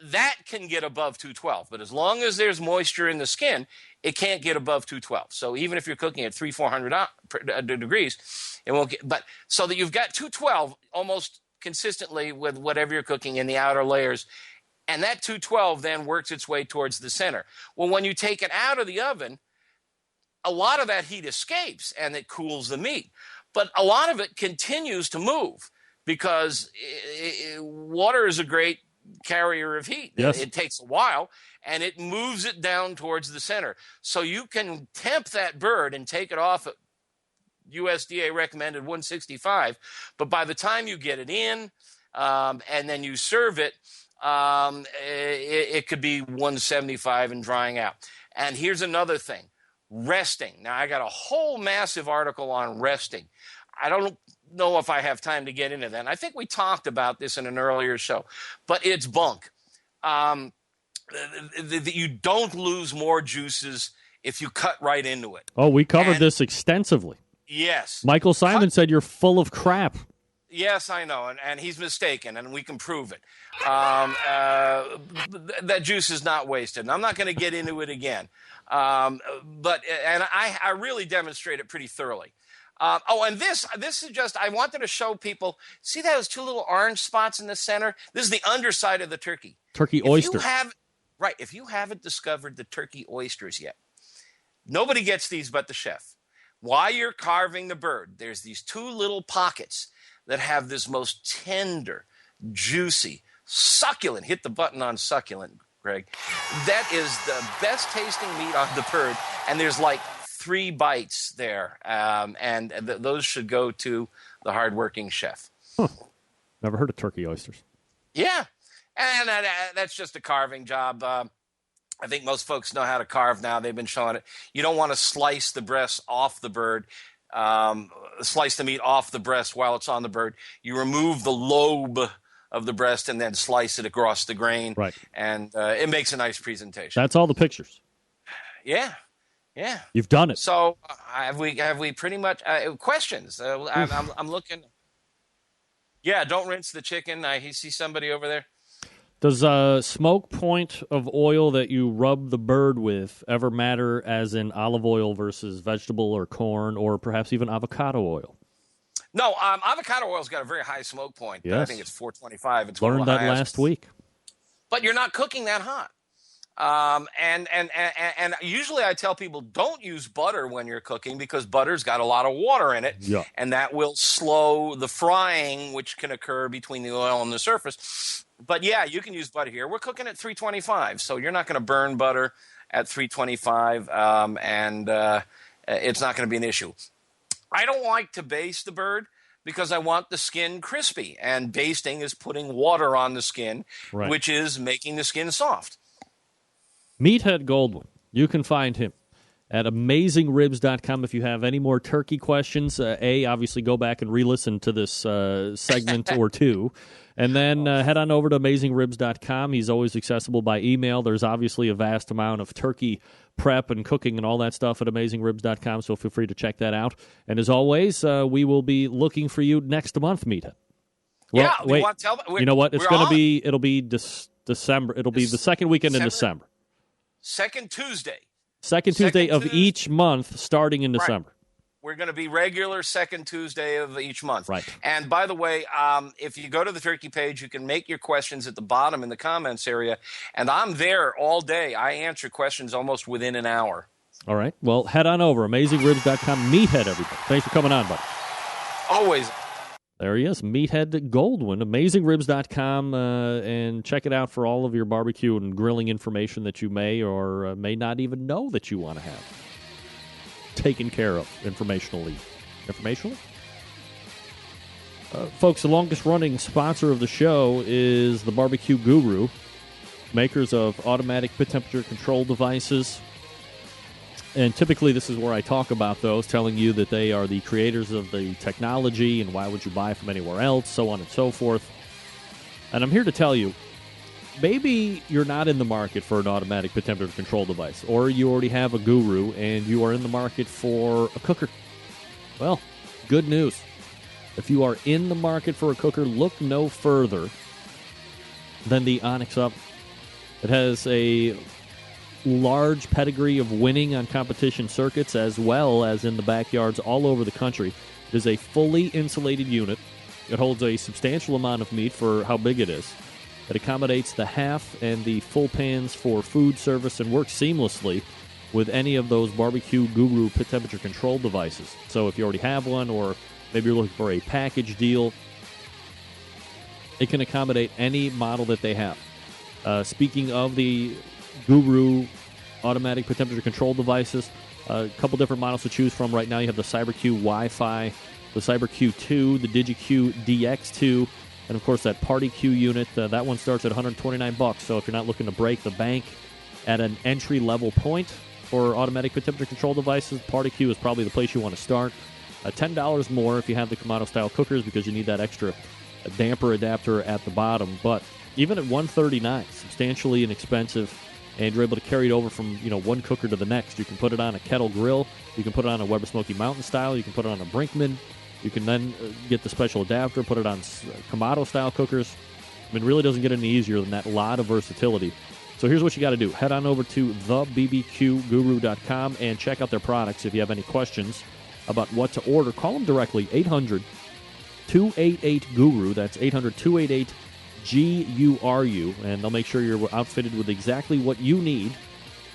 That can get above 212. But as long as there's moisture in the skin, it can't get above 212. So even if you're cooking at 300-400 degrees, it won't get. But so that you've got 212 almost consistently with whatever you're cooking in the outer layers, and that 212 then works its way towards the center. Well, when you take it out of the oven, a lot of that heat escapes and it cools the meat, but a lot of it continues to move because water is a great carrier of heat. Yes. It takes a while, and it moves it down towards the center. So you can temp that bird and take it off at USDA recommended 165, but by the time you get it in and then you serve it, it could be 175 and drying out. And here's another thing, resting. Now, I got a whole massive article on resting. I don't know if I have time to get into that. And I think we talked about this in an earlier show, but it's bunk. You don't lose more juices if you cut right into it. Oh, we covered this extensively. Yes. Michael Simon said you're full of crap. Yes, I know, and he's mistaken, and we can prove it. That juice is not wasted, and I'm not going to get into it again. But I really demonstrate it pretty thoroughly. And this is just, I wanted to show people, see those two little orange spots in the center? This is the underside of the turkey. Turkey oyster. If you haven't discovered the turkey oysters yet, nobody gets these but the chef. While you're carving the bird, there's these two little pockets that have this most tender, juicy, succulent, hit the button on succulent, Greg. That is the best tasting meat on the bird, and there's like 3 bites there, and those should go to the hardworking chef. Huh. Never heard of turkey oysters. Yeah, and that's just a carving job. I think most folks know how to carve now. They've been showing it. You don't want to slice the breast off the bird. Slice the meat off the breast while it's on the bird. You remove the lobe of the breast and then slice it across the grain. Right. And it makes a nice presentation. That's all the pictures. Yeah. You've done it. So have we pretty much questions? I'm looking. Yeah, don't rinse the chicken. I see somebody over there. Does a smoke point of oil that you rub the bird with ever matter, as in olive oil versus vegetable or corn, or perhaps even avocado oil? No, avocado oil's got a very high smoke point. Yes. I think it's 425. It's learned one of the that highest. last week. But you're not cooking that hot. And usually I tell people don't use butter when you're cooking because butter's got a lot of water in it, and that will slow the frying, which can occur between the oil and the surface. But yeah, you can use butter here. We're cooking at 325, so you're not going to burn butter at 325, and it's not going to be an issue. I don't like to baste the bird because I want the skin crispy, and basting is putting water on the skin, which is making the skin soft. Meathead Goldwyn. You can find him at AmazingRibs.com if you have any more turkey questions. Obviously go back and re-listen to this segment or two. And then head on over to AmazingRibs.com. He's always accessible by email. There's obviously a vast amount of turkey prep and cooking and all that stuff at AmazingRibs.com, so feel free to check that out. And as always, we will be looking for you next month, Meathead. Well, wait. You know what? It'll be December. It'll be the second weekend in December. Second Tuesday. Second Tuesday of each month starting in December. We're going to be regular second Tuesday of each month. Right. And by the way, if you go to the turkey page, you can make your questions at the bottom in the comments area. And I'm there all day. I answer questions almost within an hour. All right. Well, head on over. AmazingRibs.com. Meathead, everybody. Thanks for coming on, buddy. Always. There he is, Meathead Goldwyn, AmazingRibs.com, and check it out for all of your barbecue and grilling information that you may or may not even know that you want to have taken care of informationally. Folks, the longest-running sponsor of the show is the Barbecue Guru, makers of automatic pit temperature control devices. And typically this is where I talk about those, telling you that they are the creators of the technology and why would you buy from anywhere else, so on and so forth. And I'm here to tell you, maybe you're not in the market for an automatic pit temperature control device, or you already have a Guru and you are in the market for a cooker. Well, good news. If you are in the market for a cooker, look no further than the Onyx Oven. It has a large pedigree of winning on competition circuits as well as in the backyards all over the country. It is a fully insulated unit. It holds a substantial amount of meat for how big it is. It accommodates the half and the full pans for food service and works seamlessly with any of those Barbecue Guru pit temperature control devices. So if you already have one, or maybe you're looking for a package deal, it can accommodate any model that they have. Speaking of the Guru automatic pit temperature control devices, a couple different models to choose from. Right now you have the CyberQ Wi-Fi, the CyberQ 2, the DigiQ DX2, and of course that PartyQ unit. That one starts at $129. So if you're not looking to break the bank at an entry-level point for automatic pit temperature control devices, PartyQ is probably the place you want to start. $10 more if you have the Kamado-style cookers because you need that extra damper adapter at the bottom. But even at $139, substantially inexpensive and you're able to carry it over from one cooker to the next. You can put it on a kettle grill. You can put it on a Weber Smoky Mountain style. You can put it on a Brinkman. You can then get the special adapter, put it on Kamado style cookers. I mean, it really doesn't get any easier than that. A lot of versatility. So here's what you got to do. Head on over to thebbqguru.com and check out their products. If you have any questions about what to order, call them directly, 800-288-GURU. That's 800-288-GURU. And they'll make sure you're outfitted with exactly what you need.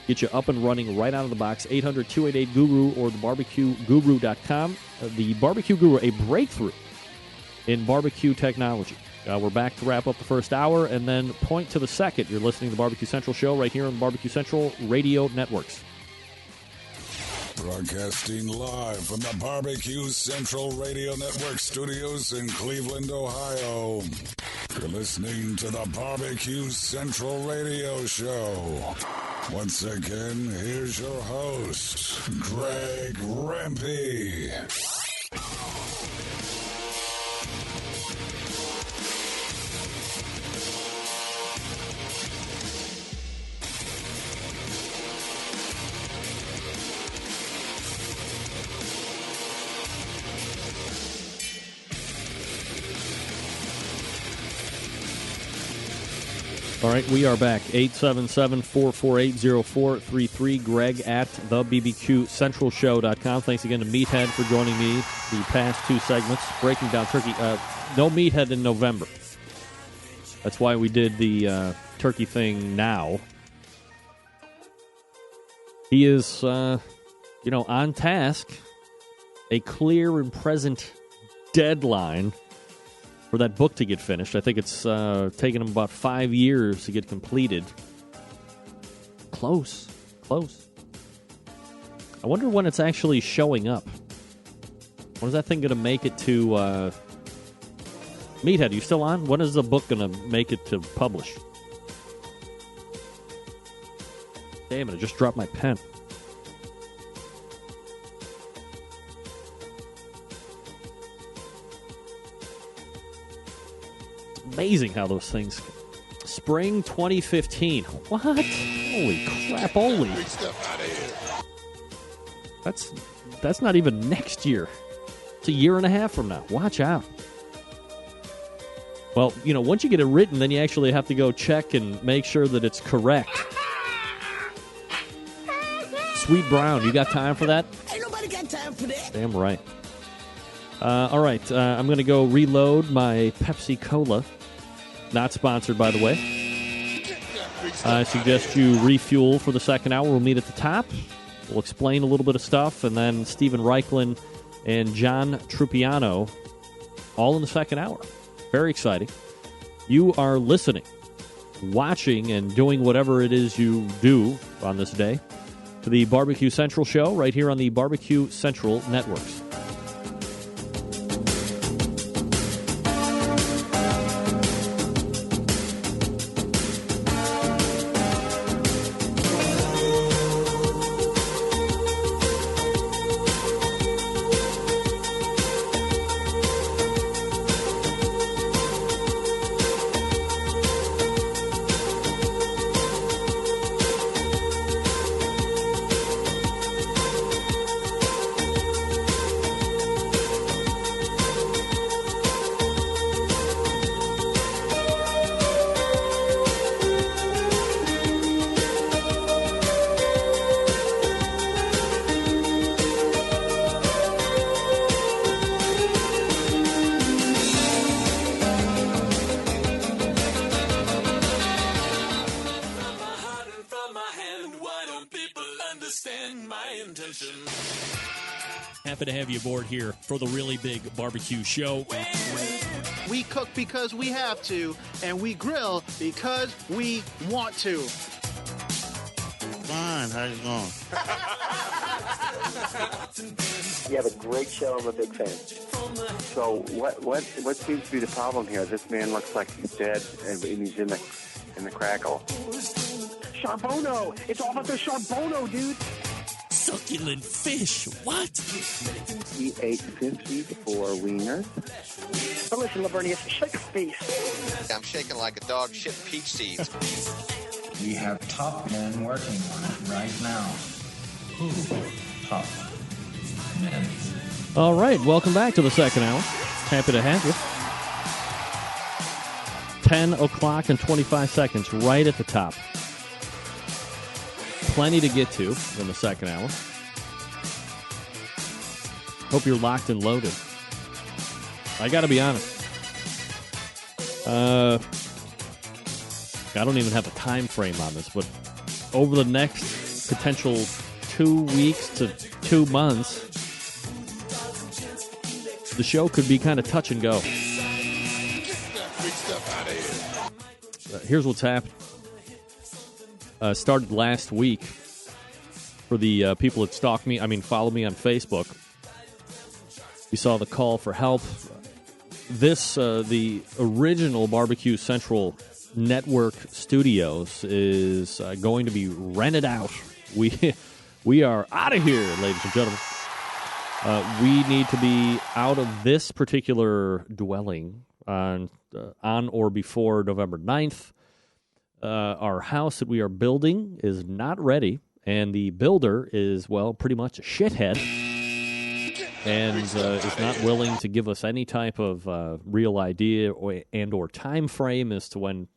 Get you up and running right out of the box, 800-288-GURU or thebbqguru.com. The Barbecue Guru, a breakthrough in barbecue technology. We're back to wrap up the first hour and then point to the second. You're listening to the Barbecue Central Show right here on the Barbecue Central Radio Networks. Broadcasting live from the Barbecue Central Radio Network studios in Cleveland, Ohio. You're listening to the Barbecue Central Radio Show. Once again, here's your host, Greg Rempe. All right, we are back. 877-448-0433. Greg at thebbqcentralshow.com. Thanks again to Meathead for joining me the past two segments, breaking down turkey. No Meathead in November. That's why we did the turkey thing now. He is, on task. A clear and present deadline for that book to get finished. I think it's taken him about 5 years to get completed. Close. I wonder when it's actually showing up. When is that thing going to make it to... Meathead, are you still on? When is the book going to make it to publish? Damn it, I just dropped my pen. Amazing how those things... Spring 2015. What? Holy crap, holy. That's not even next year. It's a year and a half from now. Watch out. Well, once you get it written, then you actually have to go check and make sure that it's correct. Sweet Brown, you got time for that? Ain't nobody got time for that. Damn right. All right, I'm going to go reload my Pepsi Cola. Not sponsored, by the way. I suggest you refuel for the second hour. We'll meet at the top. We'll explain a little bit of stuff, and then Stephen Reichlin and John Trupiano all in the second hour. Very exciting. You are listening, watching, and doing whatever it is you do on this day to the Barbecue Central Show right here on the Barbecue Central Networks. Happy to have you aboard here for the really big barbecue show. We cook because we have to, and we grill because we want to. Fine, how you going? You have a great show. I'm a big fan. So what seems to be the problem here? This man looks like he's dead, and he's in the crackle. Charbono! It's all about the Charbono, dude! Succulent fish. What? He ate 54 wieners. But listen, Lavernius, shake a face. I'm shaking like a dog shit peach seeds. We have top men working on it right now. Who? Top men. All right, welcome back to the second hour. Happy to have you. 10 o'clock and 25 seconds right at the top. Plenty to get to in the second hour. Hope you're locked and loaded. I got to be honest. I don't even have a time frame on this, but over the next potential 2 weeks to 2 months, the show could be kind of touch and go. Here's what's happened. Started last week for the people that follow me on Facebook. You saw the call for help. The original Barbecue Central Network Studios is going to be rented out. We are out of here, ladies and gentlemen. We need to be out of this particular dwelling on or before November 9th. Our house that we are building is not ready, and the builder is, pretty much a shithead, and is not willing to give us any type of real idea or time frame as to when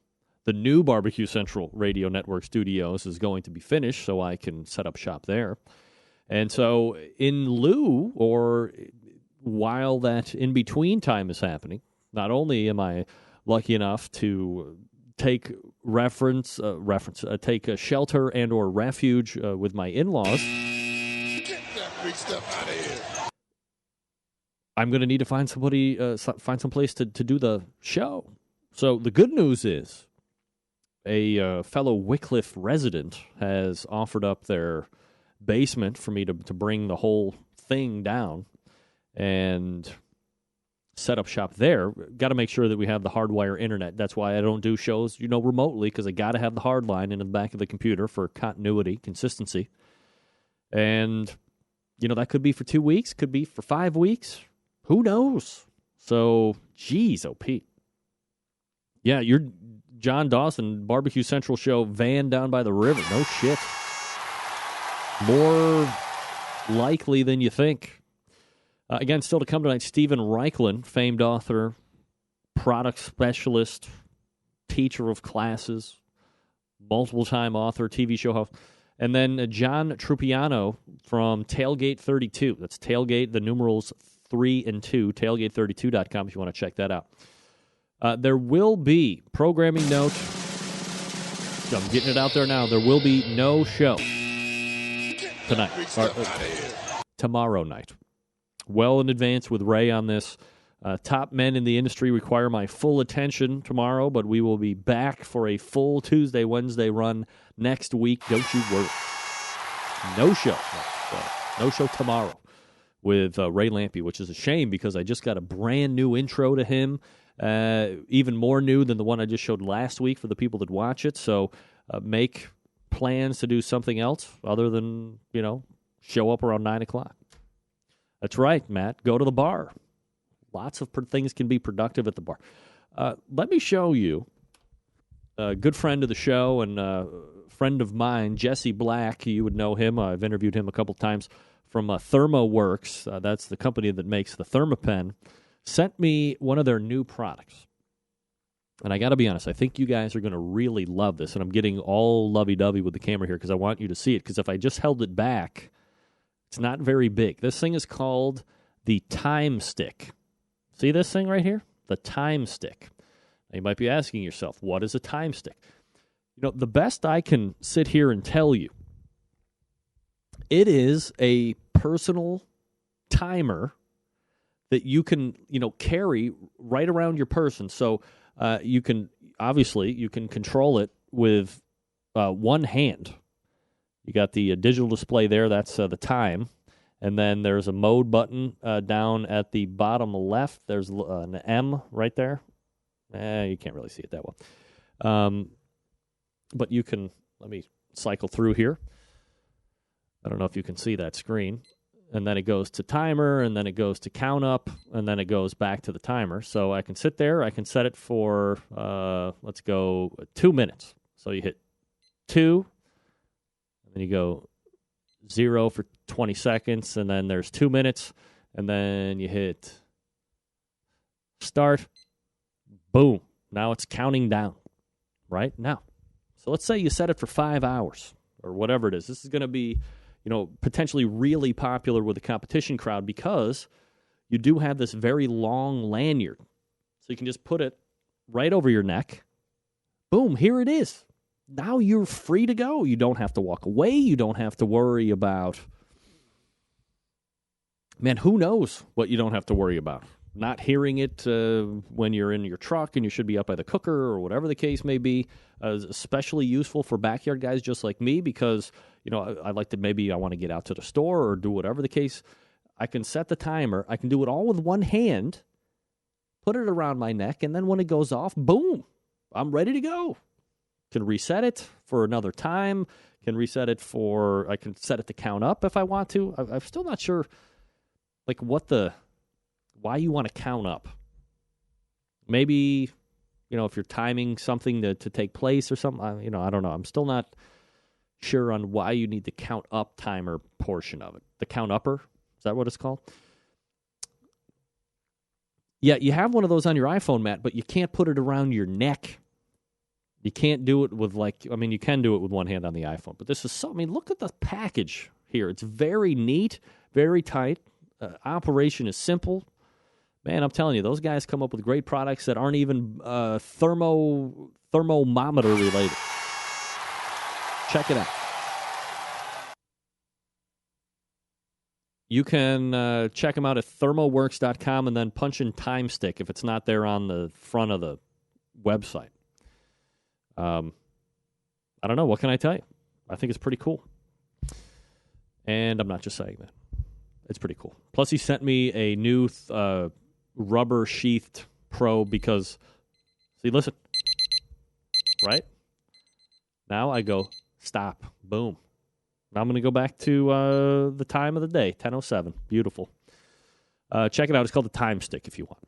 the new Barbecue Central Radio Network Studios is going to be finished, so I can set up shop there. And so in lieu, or while that in-between time is happening, not only am I lucky enough to take take a shelter and or refuge with my in-laws, Get that big stuff out of here. I'm going to need to find somebody, find some place to do the show. So the good news is a fellow Wycliffe resident has offered up their basement for me to bring the whole thing down and set up shop there. Got to make sure that we have the hardwire internet. That's why I don't do shows, remotely, because I got to have the hard line in the back of the computer for continuity, consistency. And, that could be for 2 weeks, could be for 5 weeks. Who knows? So, geez, Pete. Yeah, you're John Dawson, Barbecue Central show, van down by the river. No shit. More likely than you think. Again, still to come tonight, Steven Raichlen, famed author, product specialist, teacher of classes, multiple-time author, TV show host. And then John Trupiano from Tailgate 32. That's Tailgate, the numerals 3 and 2, tailgate32.com if you want to check that out. There will be, programming note, I'm getting it out there now, there will be no show tonight, tomorrow night. Well in advance with Ray on this. Top men in the industry require my full attention tomorrow, but we will be back for a full Tuesday, Wednesday run next week. Don't you worry. No show. No show tomorrow with Ray Lampe, which is a shame because I just got a brand new intro to him, even more new than the one I just showed last week for the people that watch it. So make plans to do something else other than, show up around 9 o'clock. That's right, Matt. Go to the bar. Lots of things can be productive at the bar. Let me show you a good friend of the show and a friend of mine, Jesse Black. You would know him. I've interviewed him a couple times from ThermoWorks. That's the company that makes the ThermaPen. Sent me one of their new products. And I got to be honest, I think you guys are going to really love this. And I'm getting all lovey-dovey with the camera here because I want you to see it. Because if I just held it back, it's not very big. This thing is called the Time Stick. See this thing right here? The Time Stick. Now you might be asking yourself, what is a Time Stick? The best I can sit here and tell you, it is a personal timer that you can, carry right around your person. So you can control it with one hand. You got the digital display there. That's the time. And then there's a mode button down at the bottom left. There's an M right there. You can't really see it that well. But you can, let me cycle through here. I don't know if you can see that screen. And then it goes to timer, and then it goes to count up, and then it goes back to the timer. So I can sit there. I can set it for, let's go, 2 minutes. So you hit 2, and then you go 0 for 20 seconds, and then there's 2 minutes, and then you hit start. Boom. Now it's counting down right now. So let's say you set it for 5 hours or whatever it is. This is going to be, potentially really popular with the competition crowd because you do have this very long lanyard. So you can just put it right over your neck. Boom, here it is. Now you're free to go. You don't have to walk away. You don't have to worry about, man, who knows what you don't have to worry about. Not hearing it when you're in your truck and you should be up by the cooker or whatever the case may be. Is especially useful for backyard guys just like me because, I like to I want to get out to the store or do whatever the case. I can set the timer. I can do it all with one hand, put it around my neck, and then when it goes off, boom, I'm ready to go. Can reset it for another time. I can set it to count up if I want to. I'm still not sure, why you want to count up. Maybe, if you're timing something to take place or something, I don't know. I'm still not sure on why you need the count up timer portion of it. The count upper, is that what it's called? Yeah, you have one of those on your iPhone, Matt, but you can't put it around your neck. You can't do it with you can do it with one hand on the iPhone, but this is look at the package here. It's very neat, very tight. Operation is simple. Man, I'm telling you, those guys come up with great products that aren't even thermometer related. Check it out. You can check them out at thermoworks.com and then punch in time stick if it's not there on the front of the website. I don't know. What can I tell you? I think it's pretty cool. And I'm not just saying that. It's pretty cool. Plus, he sent me a new rubber sheathed probe because, see, listen. Right? Now I go, stop. Boom. Now I'm going to go back to the time of the day, 10:07. Beautiful. Check it out. It's called the Time Stick if you want.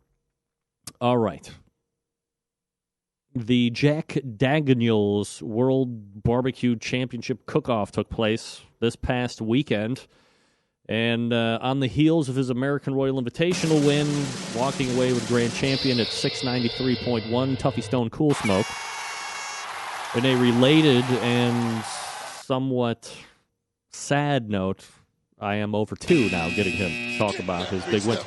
All right. The Jack Daniels World Barbecue Championship Cook-Off took place this past weekend. And on the heels of his American Royal Invitational win, walking away with Grand Champion at 693.1, Tuffy Stone Cool Smoke. In a related and somewhat sad note, I am over 2 now getting him to talk about his big win.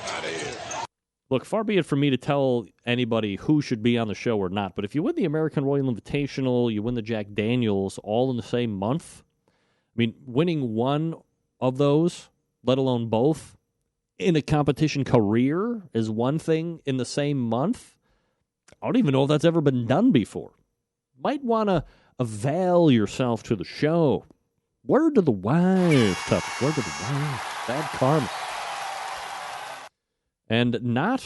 Look, far be it from me to tell anybody who should be on the show or not, but if you win the American Royal Invitational, you win the Jack Daniels all in the same month, winning one of those, let alone both, in a competition career is one thing in the same month. I don't even know if that's ever been done before. Might want to avail yourself to the show. Word to the wise, tough. Word to the wise. Bad karma. And not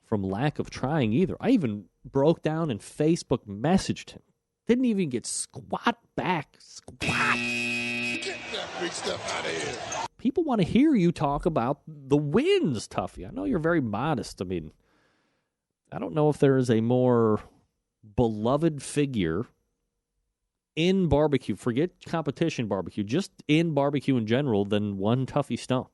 from lack of trying either. I even broke down and Facebook messaged him. Didn't even get squat back. Squat. Get that big stuff out of here. People want to hear you talk about the wins, Tuffy. I know you're very modest. I don't know if there is a more beloved figure in barbecue, forget competition barbecue, just in barbecue in general, than one Tuffy Stone.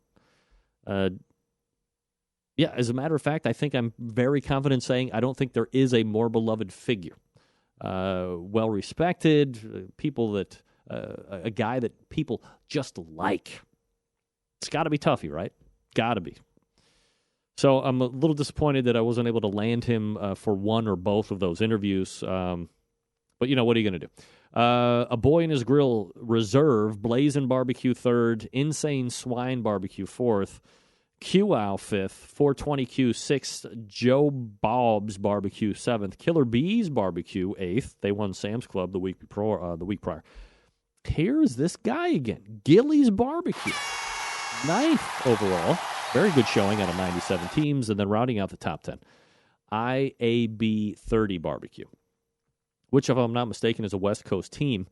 Yeah, as a matter of fact, I think I'm very confident saying I don't think there is a more beloved figure. Well-respected, people that, a guy that people just like. It's got to be Tuffy, right? Got to be. So I'm a little disappointed that I wasn't able to land him for one or both of those interviews. But, what are you going to do? A Boy and His Grill Reserve, Blazing Barbecue 3rd, Insane Swine Barbecue 4th, Q-Ow 5th, 420Q 6th, Joe Bob's Barbecue 7th, Killer Bees Barbecue 8th. They won Sam's Club the week prior. Here's this guy again, Gillies Barbecue. 9th overall. Very good showing out of 97 teams. And then rounding out the top 10, IAB 30 Barbecue, which, if I'm not mistaken, is a West Coast team.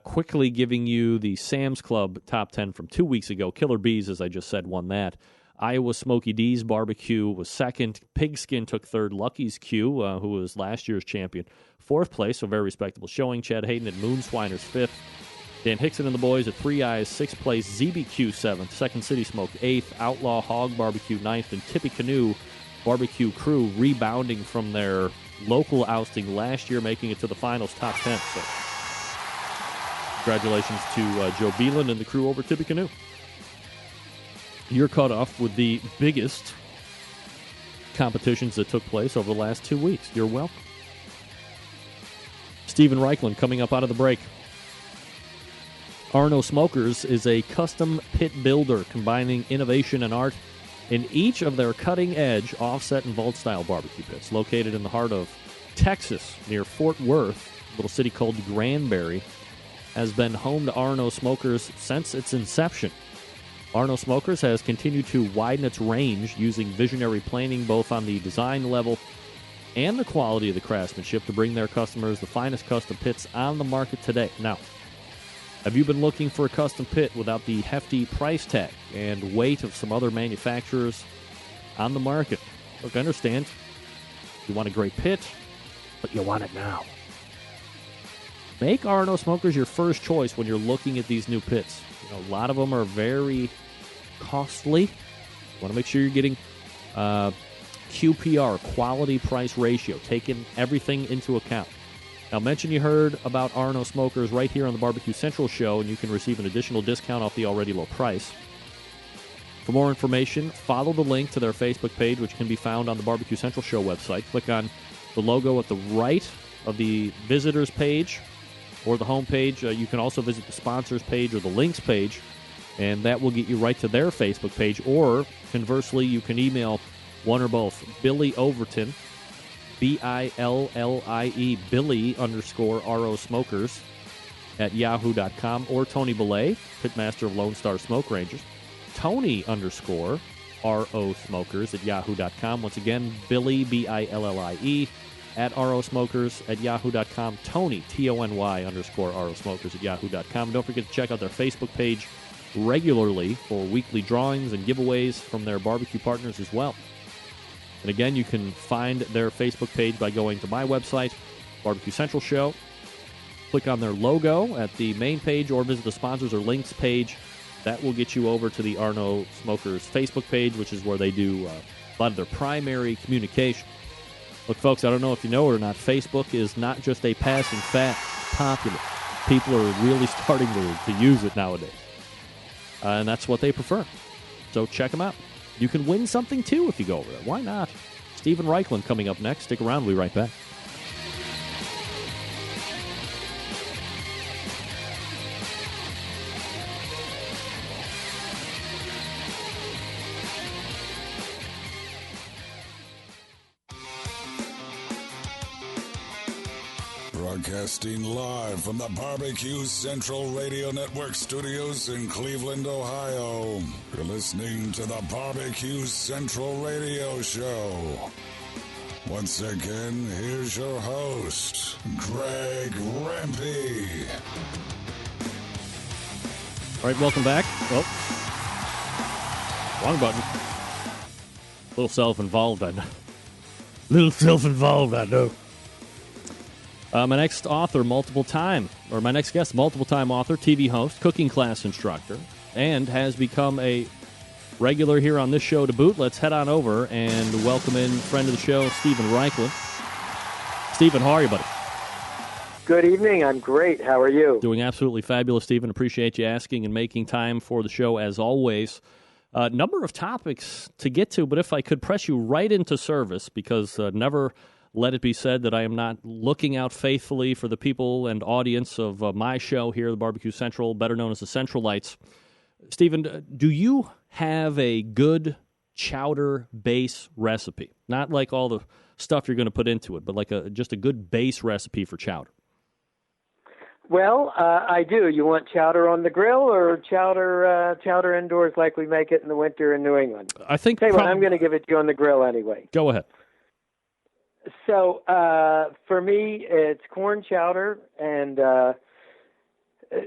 Quickly giving you the Sam's Club top 10 from 2 weeks ago. Killer Bees, as I just said, won that. Iowa Smoky D's Barbecue was second. Pigskin took third. Lucky's Q, who was last year's champion, fourth place, so very respectable showing. Chad Hayden at Moonswiners fifth. Dan Hickson and the boys at Three Eyes, sixth place. ZBQ seventh. Second City Smoke eighth. Outlaw Hog Barbecue ninth. And Tippy Canoe Barbecue Crew rebounding from their local ousting last year, making it to the finals, top 10. So congratulations to Joe Beelan and the crew over Tippy Canoe. You're caught off with the biggest competitions that took place over the last 2 weeks. You're welcome. Steven Reichland coming up out of the break. Arno Smokers is a custom pit builder combining innovation and art in each of their cutting-edge offset and vault-style barbecue pits. Located in the heart of Texas near Fort Worth, a little city called Granbury, has been home to Arno Smokers since its inception. Arno Smokers has continued to widen its range using visionary planning both on the design level and the quality of the craftsmanship to bring their customers the finest custom pits on the market today. Now, have you been looking for a custom pit without the hefty price tag and weight of some other manufacturers on the market? Look, I understand you want a great pit, but you want it now. Make Arno Smokers your first choice when you're looking at these new pits. You know, a lot of them are very costly. You want to make sure you're getting QPR, quality price ratio, taking everything into account. Now, mention you heard about Arno Smokers right here on the Barbecue Central show, and you can receive an additional discount off the already low price. For more information, follow the link to their Facebook page, which can be found on the Barbecue Central show website. Click on the logo at the right of the visitors page or the home page. You can also visit the sponsors page or the links page, and that will get you right to their Facebook page. Or, conversely, you can email one or both Billy Overton, Billie, Billy_RO Smokers at yahoo.com, or Tony Belay, pitmaster of Lone Star Smoke Rangers, Tony_RO Smokers at yahoo.com. Once again, Billy, Billie, at RO Smokers at yahoo.com, Tony, TONY_RO Smokers at yahoo.com. Don't forget to check out their Facebook page regularly for weekly drawings and giveaways from their barbecue partners as well. And again, you can find their Facebook page by going to my website, Barbecue Central Show. Click on their logo at the main page or visit the sponsors or links page. That will get you over to the Arno Smokers Facebook page, which is where they do a lot of their primary communication. Look, folks, I don't know if you know it or not, Facebook is not just a passing fad. It's popular. People are really starting to use it nowadays. And that's what they prefer. So check them out. You can win something, too, if you go over there. Why not? Steven Reichland coming up next. Stick around. We'll be right back. Broadcasting live from the Barbecue Central Radio Network studios in Cleveland, Ohio. You're listening to the Barbecue Central Radio Show. Once again, here's your host, Greg Rempe. All right, welcome back. Oh, wrong button. A little self-involved, I know. My next guest, multiple-time author, TV host, cooking class instructor, and has become a regular here on this show to boot. Let's head on over and welcome in friend of the show, Steven Reichland. Steven, how are you, buddy? Good evening. I'm great. How are you? Doing absolutely fabulous, Steven. Appreciate you asking and making time for the show, as always. A number of topics to get to, but if I could press you right into service, because never let it be said that I am not looking out faithfully for the people and audience of my show here, the Barbecue Central, better known as the Centralites. Steven, do you have a good chowder base recipe? Not like all the stuff you're going to put into it, but like just a good base recipe for chowder. Well, I do. You want chowder on the grill or chowder indoors like we make it in the winter in New England? I think. Tell you what, I'm going to give it to you on the grill anyway. Go ahead. So, for me, it's corn chowder, and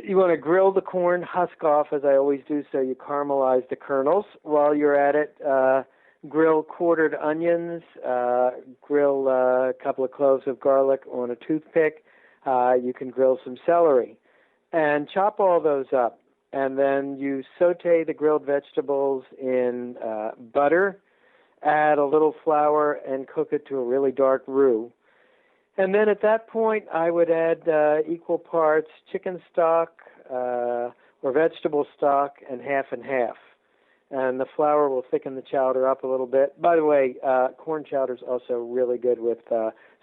You want to grill the corn, husk off, as I always do, so you caramelize the kernels. While you're at it, grill quartered onions, grill a couple of cloves of garlic on a toothpick. You can grill some celery. And chop all those up. And then you saute the grilled vegetables in butter, add a little flour, and cook it to a really dark roux. And then at that point, I would add equal parts chicken stock or vegetable stock and half. And the flour will thicken the chowder up a little bit. By the way, corn chowder is also really good with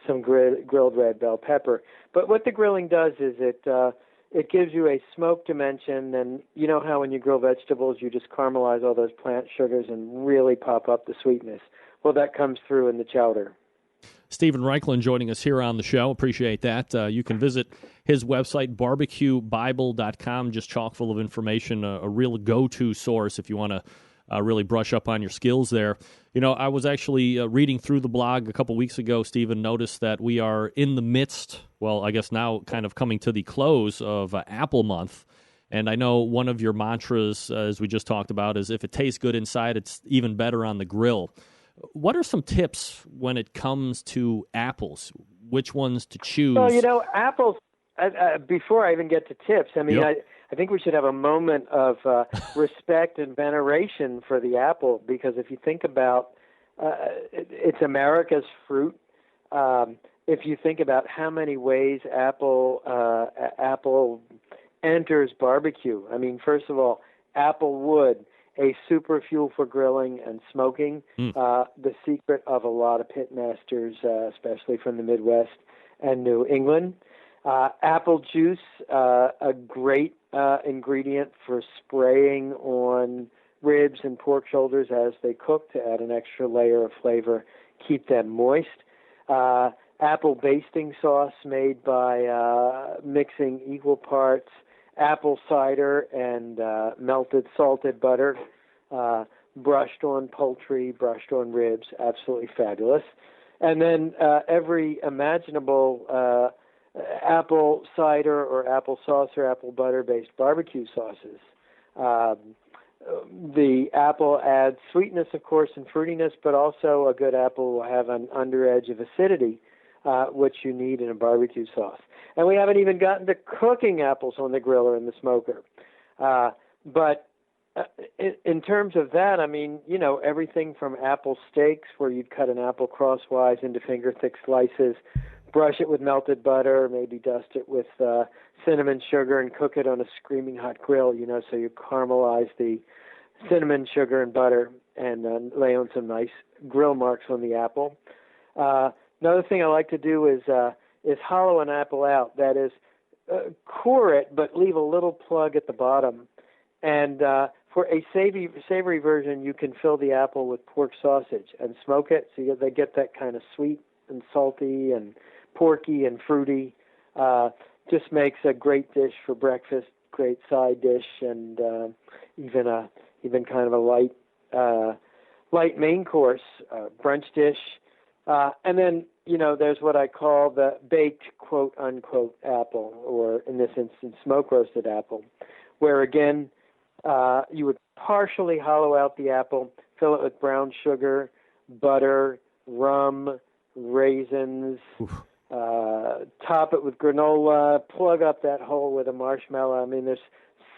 some grilled red bell pepper. But what the grilling does is it gives you a smoke dimension, and you know how when you grill vegetables, you just caramelize all those plant sugars and really pop up the sweetness. Well, that comes through in the chowder. Stephen Reichlin joining us here on the show. Appreciate that. You can visit his website, barbecuebible.com, just chock full of information, a real go-to source if you want to really brush up on your skills there. You know, I was actually reading through the blog a couple weeks ago, Stephen, noticed that we are in the midst, well, I guess now kind of coming to the close of Apple Month. And I know one of your mantras, as we just talked about, is if it tastes good inside, it's even better on the grill. What are some tips when it comes to apples? Which ones to choose? Well, you know, apples, before I even get to tips, I mean, Yep. I think we should have a moment of respect and veneration for the apple, because if you think about it's America's fruit. If you think about how many ways apple enters barbecue, I mean, first of all, apple wood, a super fuel for grilling and smoking, the secret of a lot of pitmasters, especially from the Midwest and New England. Apple juice, a great ingredient for spraying on ribs and pork shoulders as they cook to add an extra layer of flavor, keep them moist. Apple basting sauce made by mixing equal parts apple cider and melted salted butter, brushed on poultry, brushed on ribs, absolutely fabulous. And then every imaginable apple cider or apple sauce or apple butter-based barbecue sauces. The apple adds sweetness, of course, and fruitiness, but also a good apple will have an underedge of acidity, which you need in a barbecue sauce. And we haven't even gotten to cooking apples on the grill or in the smoker. But in terms of that, I mean, you know, everything from apple steaks, where you'd cut an apple crosswise into finger-thick slices, brush it with melted butter, maybe dust it with cinnamon sugar and cook it on a screaming hot grill, you know, so you caramelize the cinnamon, sugar, and butter and lay on some nice grill marks on the apple. Another thing I like to do is hollow an apple out. That is, core it, but leave a little plug at the bottom. And for a savory version, you can fill the apple with pork sausage and smoke it, so they get that kind of sweet and salty and porky and fruity. Just makes a great dish for breakfast, great side dish, and even kind of a light main course, brunch dish. And then, you know, there's what I call the baked, quote, unquote, apple, or in this instance, smoke-roasted apple, where, again, you would partially hollow out the apple, fill it with brown sugar, butter, rum, raisins, top it with granola, plug up that hole with a marshmallow. I mean, there's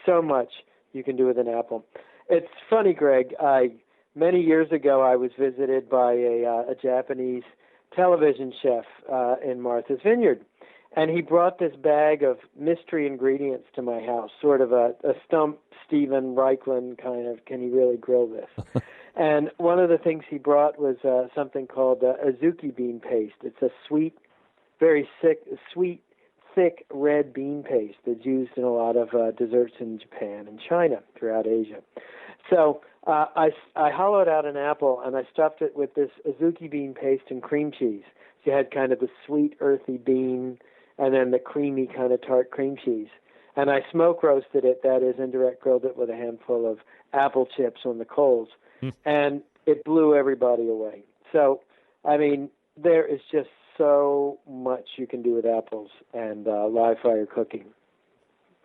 so much you can do with an apple. It's funny, Greg. Many years ago, I was visited by a Japanese television chef in Martha's Vineyard, and he brought this bag of mystery ingredients to my house, sort of a stump Stephen Reichlin kind of, can he really grill this? And one of the things he brought was something called azuki bean paste. It's a sweet, very sweet, thick red bean paste that's used in a lot of desserts in Japan and China, throughout Asia. So I hollowed out an apple, and I stuffed it with this azuki bean paste and cream cheese. So you had kind of the sweet, earthy bean, and then the creamy kind of tart cream cheese. And I smoke roasted it, that is, indirect grilled it with a handful of apple chips on the coals. And it blew everybody away. So, I mean, there is just so much you can do with apples and live fire cooking.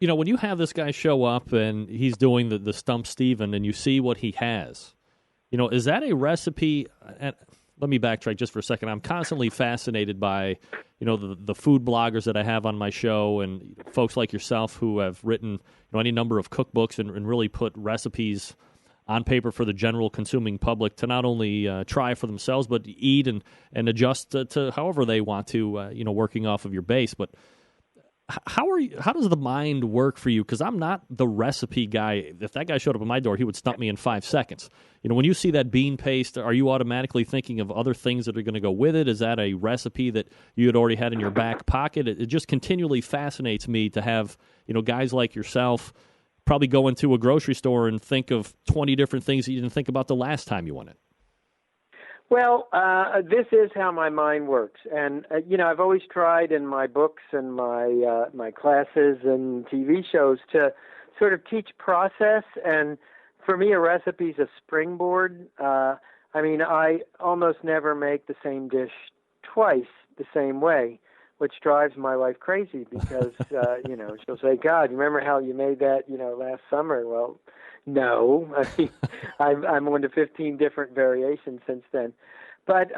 You know, when you have this guy show up and he's doing the Stump Steven and you see what he has, you know, is that a recipe? And let me backtrack just for a second. I'm constantly fascinated by, you know, the food bloggers that I have on my show and folks like yourself who have written, you know, any number of cookbooks and really put recipes on paper for the general consuming public to not only try for themselves but eat and adjust to however they want to, you know, working off of your base. But how does the mind work for you? Because I'm not the recipe guy. If that guy showed up at my door, he would stump me in 5 seconds. You know, when you see that bean paste, are you automatically thinking of other things that are going to go with it? Is that a recipe that you had already had in your back pocket? It just continually fascinates me to have, you know, guys like yourself probably go into a grocery store and think of 20 different things that you didn't think about the last time you went in. Well, this is how my mind works, and you know, I've always tried in my books and my classes and TV shows to sort of teach process. And for me, a recipe is a springboard. I mean, I almost never make the same dish twice the same way, which drives my wife crazy because you know, she'll say, "God, remember how you made that, you know, last summer?" Well, no, I mean, I'm on to 15 different variations since then. But,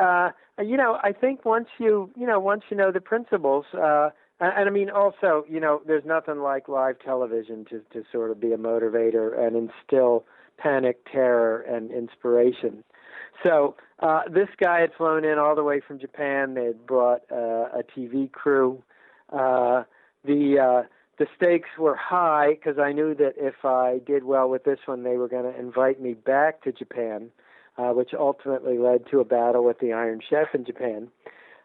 you know, I think once you know the principles, and I mean, also, you know, there's nothing like live television to sort of be a motivator and instill panic, terror, and inspiration. So this guy had flown in all the way from Japan. They had brought a TV crew. The stakes were high because I knew that if I did well with this one, they were going to invite me back to Japan, which ultimately led to a battle with the Iron Chef in Japan.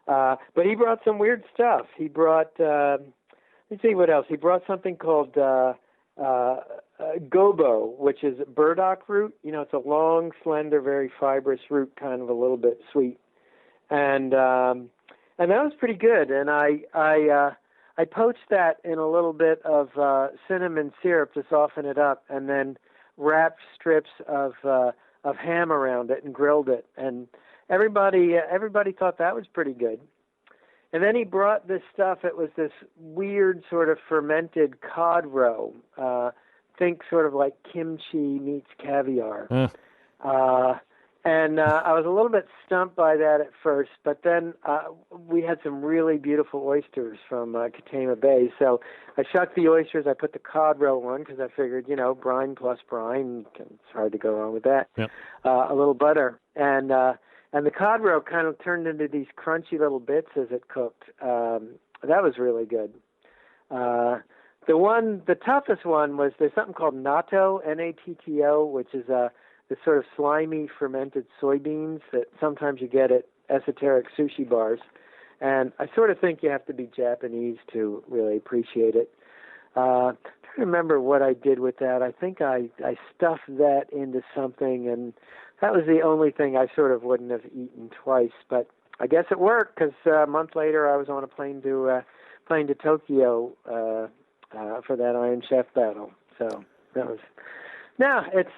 But he brought some weird stuff. He brought, let's see what else. He brought something called gobo, which is burdock root. You know, it's a long, slender, very fibrous root, kind of a little bit sweet. And that was pretty good. And I poached that in a little bit of cinnamon syrup to soften it up, and then wrapped strips of ham around it and grilled it. And everybody thought that was pretty good. And then he brought this stuff. It was this weird sort of fermented cod roe. Think sort of like kimchi meets caviar. And I was a little bit stumped by that at first, but then we had some really beautiful oysters from Katama Bay. So I shucked the oysters. I put the cod roe on because I figured, you know, brine plus brine. It's hard to go wrong with that. Yep. A little butter. And the cod roe kind of turned into these crunchy little bits as it cooked. That was really good. The toughest one was there's something called natto, N-A-T-T-O, which is this sort of slimy fermented soybeans that sometimes you get at esoteric sushi bars. And I sort of think you have to be Japanese to really appreciate it. I don't remember what I did with that. I think I stuffed that into something, and that was the only thing I sort of wouldn't have eaten twice. But I guess it worked because a month later I was on a plane to Tokyo for that Iron Chef battle. So that was... No, it's...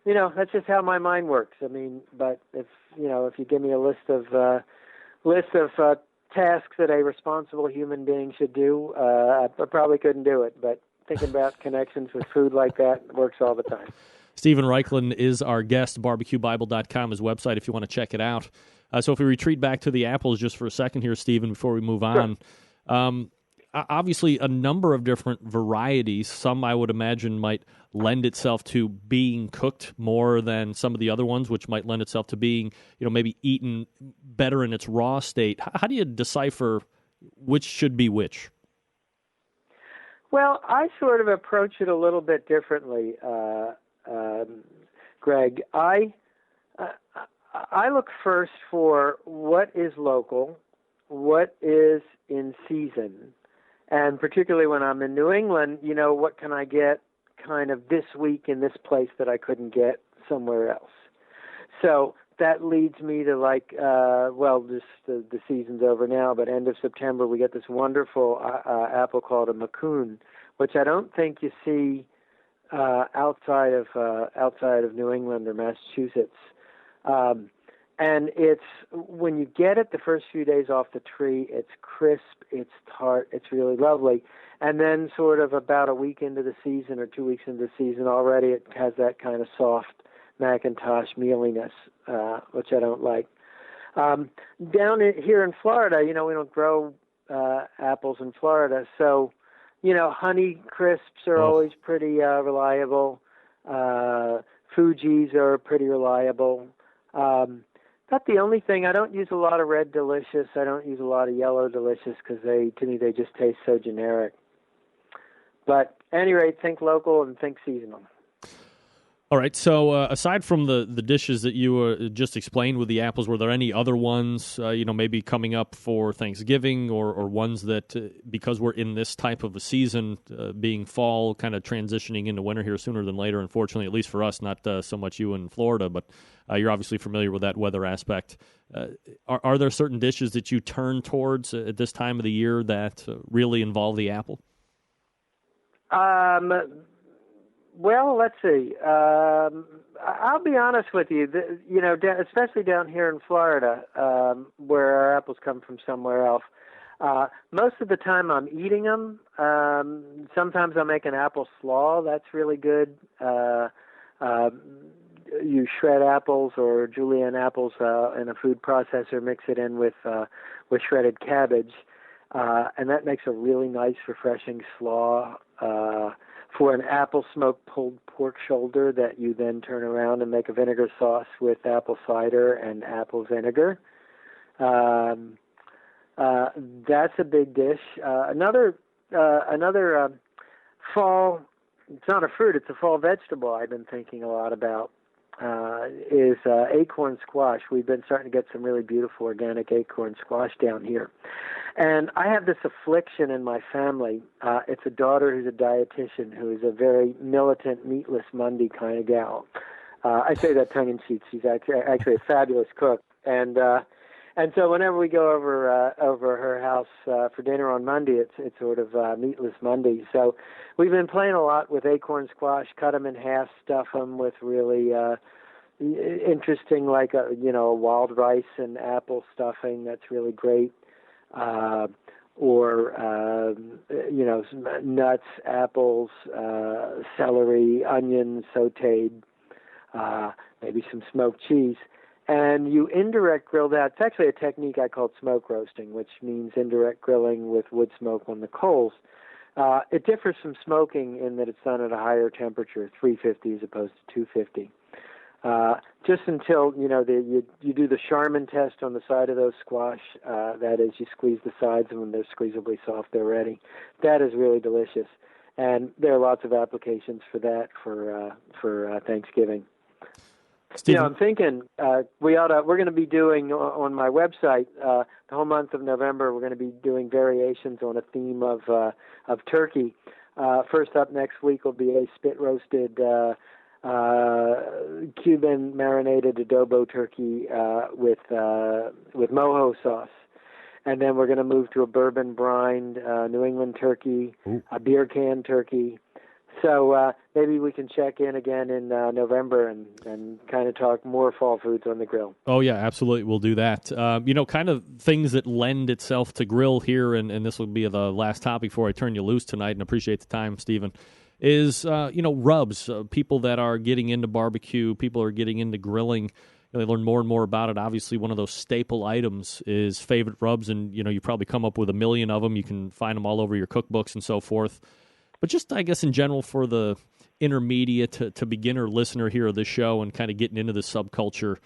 you know, that's just how my mind works. I mean, but if you give me a list of tasks that a responsible human being should do, I probably couldn't do it. But thinking about connections with food like that works all the time. Steven Raichlen is our guest. BarbecueBible.com is website if you want to check it out. So if we retreat back to the apples just for a second here, Steven, before we move on. Sure. Obviously, a number of different varieties. Some I would imagine might lend itself to being cooked more than some of the other ones, which might lend itself to being, you know, maybe eaten better in its raw state. How do you decipher which should be which? Well, I sort of approach it a little bit differently, Greg. I look first for what is local, what is in season. And particularly when I'm in New England, you know, what can I get kind of this week in this place that I couldn't get somewhere else? So that leads me to just the season's over now, but end of September we get this wonderful apple called a Macoun, which I don't think you see outside of New England or Massachusetts. And it's, when you get it the first few days off the tree, it's crisp, it's tart, it's really lovely. And then sort of about a week into the season or 2 weeks into the season already, it has that kind of soft Macintosh mealiness, which I don't like. Here in Florida, we don't grow apples in Florida, so Honey Crisps are always pretty reliable. Fuji's are pretty reliable. Not the only thing. I don't use a lot of Red Delicious. I don't use a lot of Yellow Delicious because to me they just taste so generic. But at any rate, think local and think seasonal. All right, so aside from the dishes that you just explained with the apples, were there any other ones, maybe coming up for Thanksgiving or ones that, because we're in this type of a season, being fall, kind of transitioning into winter here sooner than later, unfortunately, at least for us, not so much you in Florida, but you're obviously familiar with that weather aspect. Are there certain dishes that you turn towards at this time of the year that really involve the apple? Well, let's see. I'll be honest with you. Especially down here in Florida, where our apples come from somewhere else. Most of the time, I'm eating them. Sometimes I'll make an apple slaw. That's really good. You shred apples or julienne apples in a food processor, mix it in with shredded cabbage, and that makes a really nice, refreshing slaw. For an apple smoked pulled pork shoulder that you then turn around and make a vinegar sauce with apple cider and apple vinegar. That's a big dish. Another fall, it's not a fruit, it's a fall vegetable I've been thinking a lot about, is acorn squash. We've been starting to get some really beautiful organic acorn squash down here. And I have this affliction in my family. It's a daughter who's a dietitian who is a very militant, meatless Monday kind of gal. I say that tongue-in-cheek. She's actually a fabulous cook. And so whenever we go over her house for dinner on Monday, it's sort of meatless Monday. So we've been playing a lot with acorn squash, cut them in half, stuff them with really interesting, like a wild rice and apple stuffing. That's really great. Nuts, apples, celery, onions sautéed, maybe some smoked cheese. And you indirect grill that. It's actually a technique I call smoke roasting, which means indirect grilling with wood smoke on the coals. It differs from smoking in that it's done at a higher temperature, 350 as opposed to 250. Just until, you do the Charmin test on the side of those squash. That is, you squeeze the sides, and when they're squeezably soft, they're ready. That is really delicious. And there are lots of applications for that for Thanksgiving. Stephen? I'm thinking we're going to be doing on my website the whole month of November. We're going to be doing variations on a theme of turkey. First up next week will be a spit roasted Cuban marinated adobo turkey with mojo sauce, and then we're going to move to a bourbon brined New England turkey, a beer can turkey. So maybe we can check in again in November and kind of talk more fall foods on the grill. Oh, yeah, absolutely. We'll do that. Kind of things that lend itself to grill here, and this will be the last topic before I turn you loose tonight, and appreciate the time, Stephen, is, rubs. People that are getting into barbecue, people are getting into grilling. They learn more and more about it. Obviously, one of those staple items is favorite rubs, and, you probably come up with 1 million of them. You can find them all over your cookbooks and so forth. But just, I guess, in general, for the intermediate to beginner listener here of this show and kind of getting into the subculture,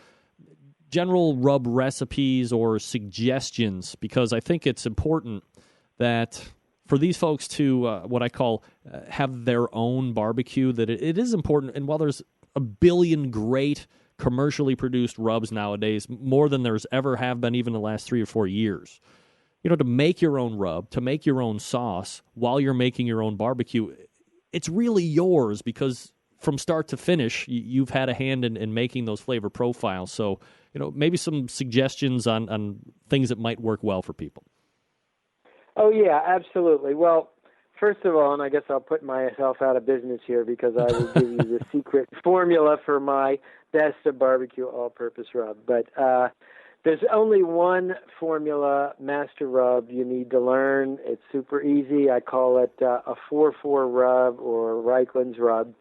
general rub recipes or suggestions, because I think it's important that for these folks to, what I call, have their own barbecue, that it is important. And while there's a billion great commercially produced rubs nowadays, more than there's ever have been even the last 3 or 4 years, to make your own rub, to make your own sauce while you're making your own barbecue, it's really yours because from start to finish, you've had a hand in making those flavor profiles. So, maybe some suggestions on things that might work well for people. Oh, yeah, absolutely. Well, first of all, and I guess I'll put myself out of business here because I will give you the secret formula for my best of barbecue all-purpose rub. But there's only one formula, master rub, you need to learn. It's super easy. I call it a 4-4 rub or Reichland's rub.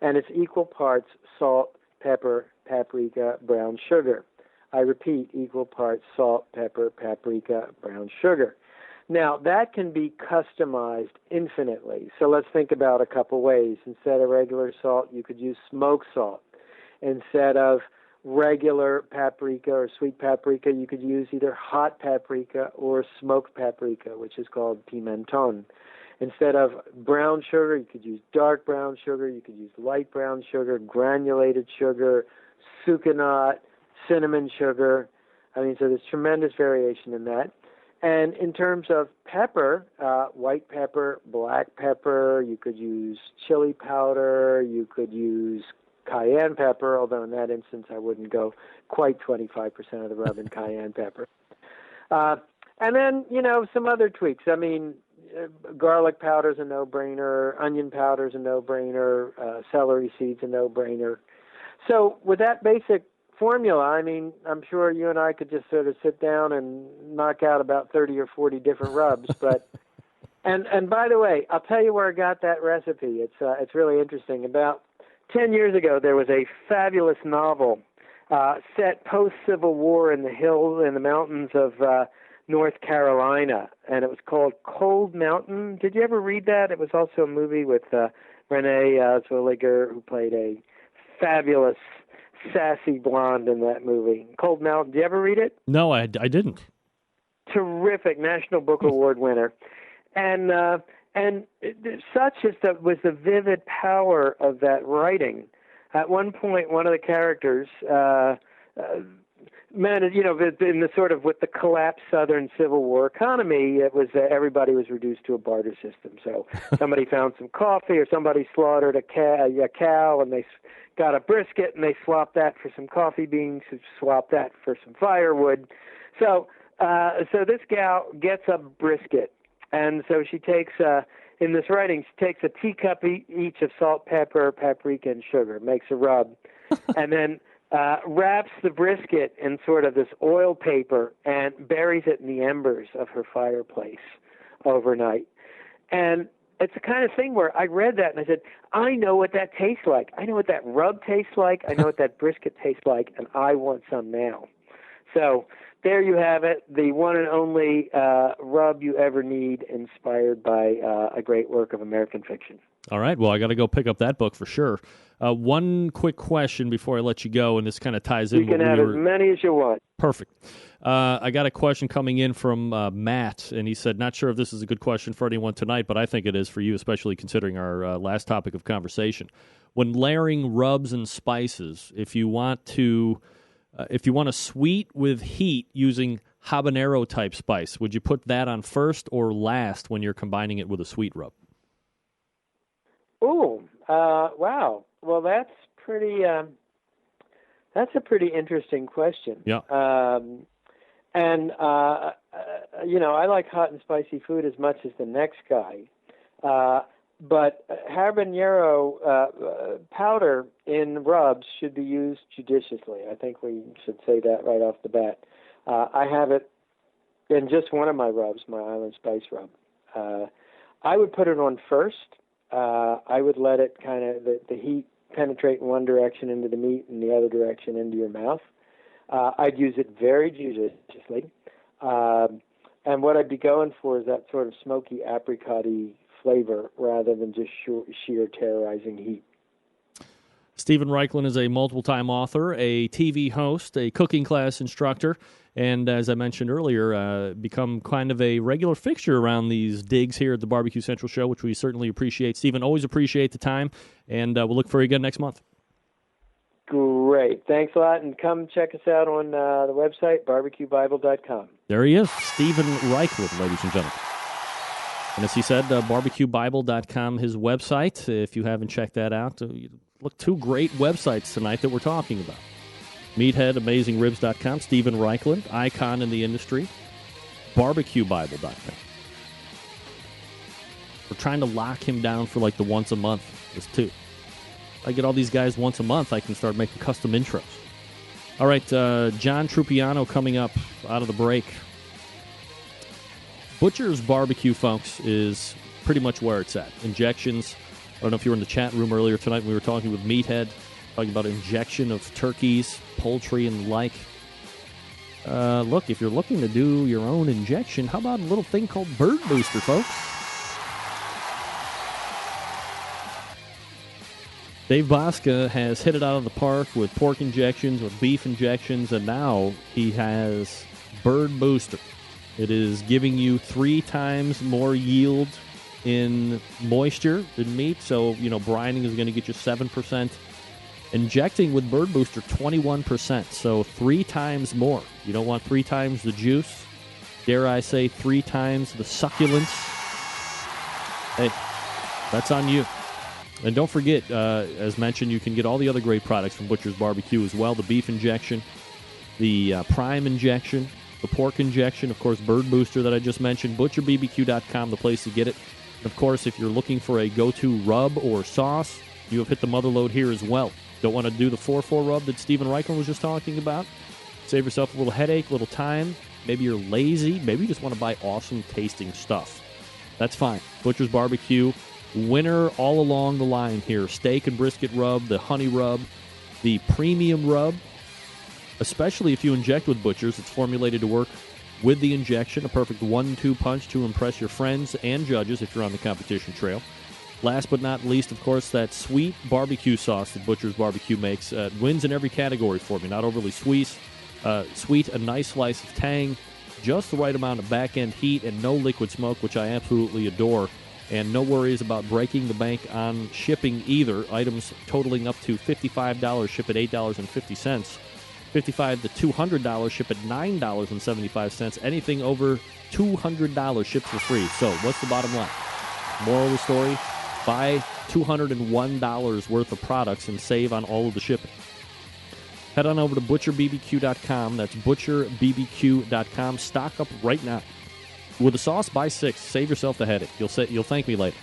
And it's equal parts salt, pepper, paprika, brown sugar. I repeat, equal parts salt, pepper, paprika, brown sugar. Now, that can be customized infinitely. So let's think about a couple ways. Instead of regular salt, you could use smoked salt. Instead of regular paprika or sweet paprika, you could use either hot paprika or smoked paprika, which is called pimenton. Instead of brown sugar, you could use dark brown sugar, you could use light brown sugar, granulated sugar, sucanat, cinnamon sugar. I mean, so there's tremendous variation in that. And in terms of pepper, white pepper, black pepper, you could use chili powder, you could use cayenne pepper, although in that instance I wouldn't go quite 25% of the rub in cayenne pepper. And then, some other tweaks. I mean, garlic powder's a no-brainer, onion powder's a no-brainer, celery seeds a no-brainer. So with that basic formula, I mean, I'm sure you and I could just sort of sit down and knock out about 30 or 40 different rubs. But and by the way, I'll tell you where I got that recipe. It's really interesting. About 10 years ago, there was a fabulous novel set post-Civil War in the hills and the mountains of North Carolina, and it was called Cold Mountain. Did you ever read that? It was also a movie with Renee Zellweger, who played a fabulous sassy blonde in that movie. Cold Mountain. Did you ever read it? No, I didn't. Terrific National Book Award winner. And such was the vivid power of that writing. At one point, one of the characters, managed, in the sort of with the collapsed Southern Civil War economy, it was everybody was reduced to a barter system. So somebody found some coffee, or somebody slaughtered a cow, and they got a brisket, and they swapped that for some coffee beans, who swapped that for some firewood. So this gal gets a brisket, and so she takes, in this writing, she takes a teacup each of salt, pepper, paprika, and sugar, makes a rub, and then wraps the brisket in sort of this oil paper and buries it in the embers of her fireplace overnight. And it's the kind of thing where I read that and I said, I know what that tastes like. I know what that rub tastes like. I know what that brisket tastes like, and I want some now. So there you have it, the one and only rub you ever need, inspired by a great work of American fiction. All right, well, I got to go pick up that book for sure. One quick question before I let you go, and this kind of ties in. You can have as many as you want. Perfect. I got a question coming in from Matt, and he said, not sure if this is a good question for anyone tonight, but I think it is for you, especially considering our last topic of conversation. When layering rubs and spices, if you want to sweet with heat using habanero-type spice, would you put that on first or last when you're combining it with a sweet rub? Oh, wow. Well, that's a pretty interesting question. Yeah. I like hot and spicy food as much as the next guy. But habanero powder in rubs should be used judiciously. I think we should say that right off the bat. I have it in just one of my rubs, my Island Spice rub. I would put it on first. I would let it kind of, the heat penetrate in one direction into the meat and the other direction into your mouth. I'd use it very judiciously. And what I'd be going for is that sort of smoky apricot-y flavor rather than just sheer terrorizing heat. Stephen Reichland is a multiple-time author, a TV host, a cooking class instructor, and as I mentioned earlier, become kind of a regular fixture around these digs here at the Barbecue Central Show, which we certainly appreciate. Stephen, always appreciate the time, and we'll look for you again next month. Great. Thanks a lot, and come check us out on the website, barbecuebible.com. There he is, Stephen Reichland, ladies and gentlemen. And as he said, barbecuebible.com, his website. If you haven't checked that out, look, two great websites tonight that we're talking about. Meathead, AmazingRibs.com, Stephen Reichland, icon in the industry, barbecuebible.com. We're trying to lock him down for like the once a month. There's two. I get all these guys once a month, I can start making custom intros. All right, John Trupiano coming up out of the break. Butcher's Barbecue, folks, is pretty much where it's at. Injections. I don't know if you were in the chat room earlier tonight when we were talking with Meathead, talking about injection of turkeys, poultry, and the like. Look, if you're looking to do your own injection, how about a little thing called Bird Booster, folks? Dave Bosca has hit it out of the park with pork injections, with beef injections, and now he has Bird Booster. It is giving you 3 times more yield in moisture than meat, so, brining is going to get you 7%. Injecting with Bird Booster, 21%, so 3 times more. You don't want 3 times the juice. Dare I say 3 times the succulence. Hey, that's on you. And don't forget, as mentioned, you can get all the other great products from Butcher's Barbecue as well. The beef injection, the prime injection, the pork injection, of course, Bird Booster that I just mentioned. ButcherBBQ.com, the place to get it. And of course, if you're looking for a go-to rub or sauce, you have hit the mother load here as well. Don't want to do the 4-4 rub that Steven Reichman was just talking about? Save yourself a little headache, a little time. Maybe you're lazy. Maybe you just want to buy awesome-tasting stuff. That's fine. Butcher's Barbecue. Winner all along the line here. Steak and brisket rub, the honey rub, the premium rub. Especially if you inject with Butcher's, it's formulated to work with the injection. A perfect 1-2 punch to impress your friends and judges if you're on the competition trail. Last but not least, of course, that sweet barbecue sauce that Butcher's Barbecue makes wins in every category for me. Not overly sweet, a nice slice of tang, just the right amount of back-end heat, and no liquid smoke, which I absolutely adore. And no worries about breaking the bank on shipping either. Items totaling up to $55 ship at $8.50. $55 to $200 ship at $9.75. Anything over $200 ships for free. So what's the bottom line? Moral of the story, buy $201 worth of products and save on all of the shipping. Head on over to ButcherBBQ.com. That's ButcherBBQ.com. Stock up right now. With a sauce, buy 6. Save yourself the headache. You'll thank me later.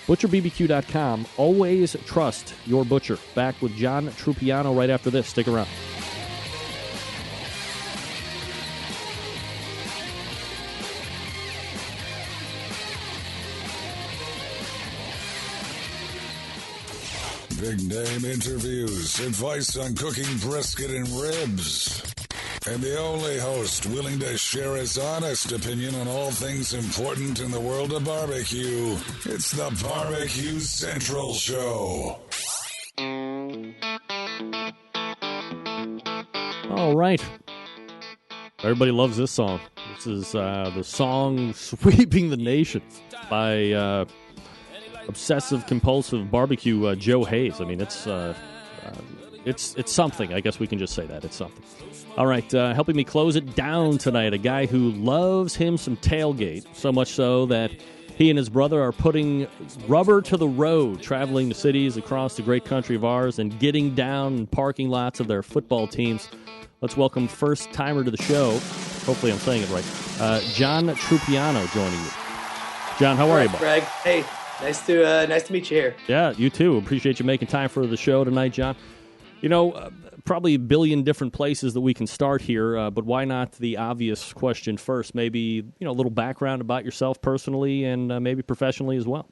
ButcherBBQ.com. Always trust your butcher. Back with John Trupiano right after this. Stick around. Big name interviews, advice on cooking brisket and ribs. And the only host willing to share his honest opinion on all things important in the world of barbecue. It's the Barbecue Central Show. All right. Everybody loves this song. This is the song Sweeping the Nation by obsessive-compulsive barbecue Joe Hayes. I mean, it's something. I guess we can just say that. It's something. All right, helping me close it down tonight, a guy who loves him some tailgate, so much so that he and his brother are putting rubber to the road, traveling to cities across the great country of ours and getting down in parking lots of their football teams. Let's welcome first-timer to the show. Hopefully I'm saying it right. John Trupiano joining you. John, how are you, bud? Greg, hey, nice to meet you here. Yeah, you too. Appreciate you making time for the show tonight, John. Probably a billion different places that we can start here, but why not the obvious question first? Maybe, a little background about yourself personally and maybe professionally as well.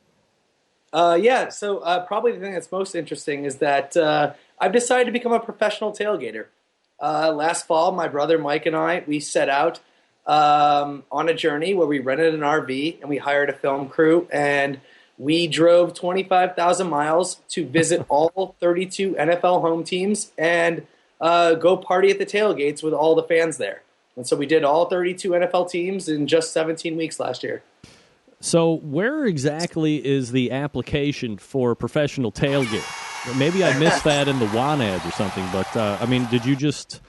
So probably the thing that's most interesting is that I've decided to become a professional tailgater. Last fall, my brother Mike and I, we set out on a journey where we rented an RV and we hired a film crew, and we drove 25,000 miles to visit all 32 NFL home teams and go party at the tailgates with all the fans there. And so we did all 32 NFL teams in just 17 weeks last year. So where exactly is the application for professional tailgate? Maybe I missed that in the WAN ad or something, but, did you just...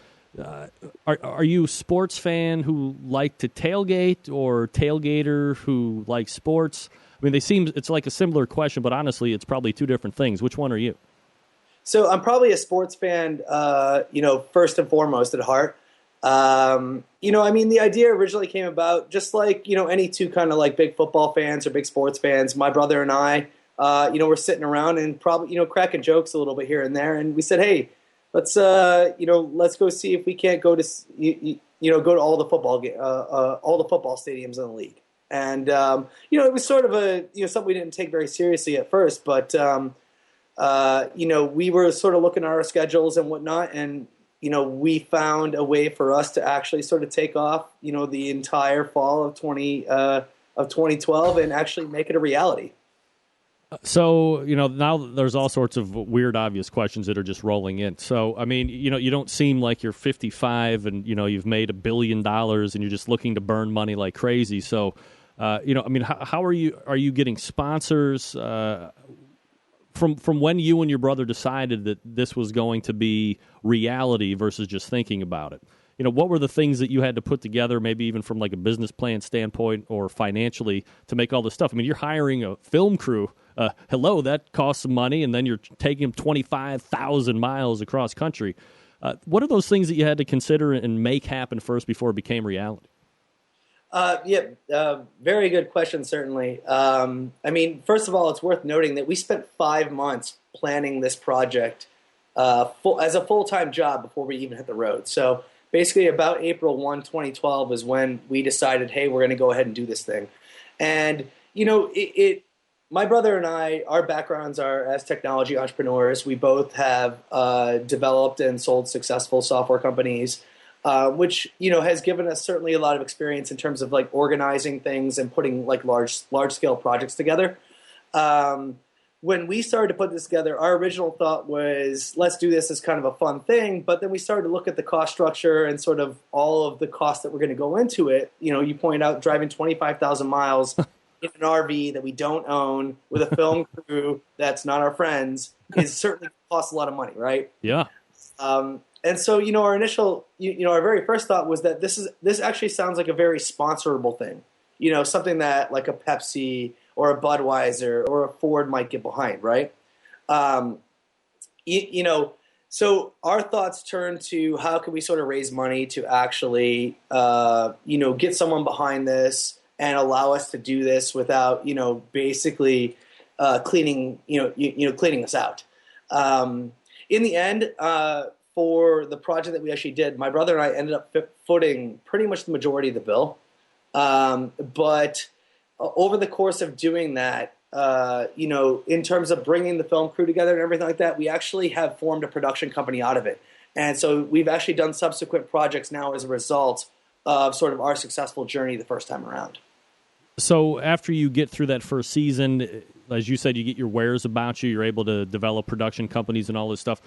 Are you a sports fan who like to tailgate or tailgater who likes sports? I mean, it's like a similar question, but honestly, it's probably two different things. Which one are you? So I'm probably a sports fan, first and foremost at heart. The idea originally came about just like, any two kind of like big football fans or big sports fans. My brother and I we're sitting around and probably, cracking jokes a little bit here and there. And we said, hey, let's go see if we can't go to, go to all the football stadiums in the league. And, it was sort of something we didn't take very seriously at first, but, we were sort of looking at our schedules and whatnot, and, we found a way for us to actually sort of take off, the entire fall of 2012 and actually make it a reality. So, now there's all sorts of weird, obvious questions that are just rolling in. So, I mean, you don't seem like you're 55 and, you've made $1 billion and you're just looking to burn money like crazy. So, how are you getting sponsors from when you and your brother decided that this was going to be reality versus just thinking about it? What were the things that you had to put together, maybe even from like a business plan standpoint or financially, to make all this stuff? I mean, you're hiring a film crew. That costs some money, and then you're taking them 25,000 miles across country. What are those things that you had to consider and make happen first before it became reality? Very good question, certainly. First of all, it's worth noting that we spent 5 months planning this project as a full-time job before we even hit the road. So basically about April 1, 2012 is when we decided, hey, we're going to go ahead and do this thing. And, my brother and I, our backgrounds are as technology entrepreneurs. We both have developed and sold successful software companies, which, has given us certainly a lot of experience in terms of like organizing things and putting like large scale projects together. When we started to put this together, our original thought was, let's do this as kind of a fun thing. But then we started to look at the cost structure and sort of all of the costs that were going to go into it. You point out driving 25,000 miles in an RV that we don't own with a film crew that's not our friends is certainly costs a lot of money, right? Yeah. And so, our initial, our very first thought was that this actually sounds like a very sponsorable thing. Something that like a Pepsi or a Budweiser or a Ford might get behind, right? So our thoughts turned to how can we sort of raise money to actually, get someone behind this and allow us to do this without, basically cleaning us out. In the end, for the project that we actually did, my brother and I ended up footing pretty much the majority of the bill. But over the course of doing that, in terms of bringing the film crew together and everything like that, we actually have formed a production company out of it. And so we've actually done subsequent projects now as a result of sort of our successful journey the first time around. So after you get through that first season, as you said, you get your wares about you, you're able to develop production companies and all this stuff.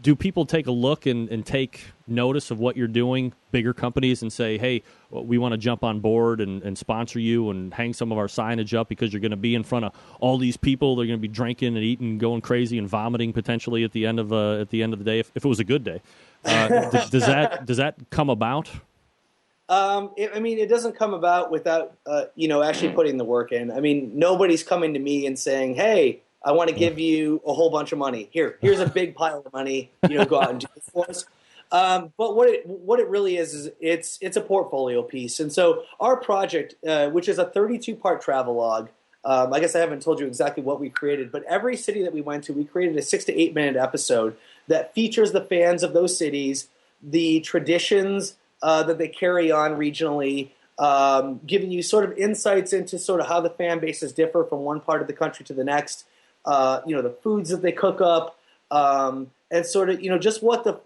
Do people take a look and take notice of what you're doing, bigger companies, and say, hey, we want to jump on board and sponsor you and hang some of our signage up because you're going to be in front of all these people. They're going to be drinking and eating, going crazy and vomiting potentially at the end of the day, if it was a good day. Does that come about? It doesn't come about without, actually putting the work in. I mean, nobody's coming to me and saying, hey, I want to give you a whole bunch of money. Here's a big pile of money, go out and do this for us. But what it really is it's a portfolio piece. And so our project, which is a 32-part travelogue, I guess I haven't told you exactly what we created, but every city that we went to, we created a 6 to 8 minute episode that features the fans of those cities, the traditions that they carry on regionally, giving you sort of insights into sort of how the fan bases differ from one part of the country to the next, the foods that they cook up, and sort of, just what the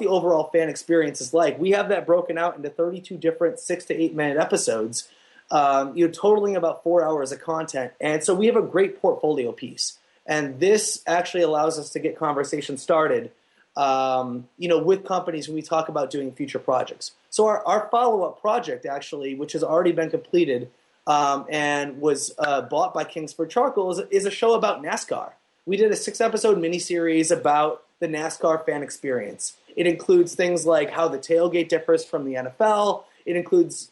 overall fan experience is like. We have that broken out into 32 different 6 to 8 minute episodes, totaling about 4 hours of content. And so we have a great portfolio piece. And this actually allows us to get conversations started, with companies when we talk about doing future projects. So our follow-up project, actually, which has already been completed and was bought by Kingsford Charcoal, is a show about NASCAR. We did a 6-episode miniseries about the NASCAR fan experience. It includes things like how the tailgate differs from the NFL. It includes,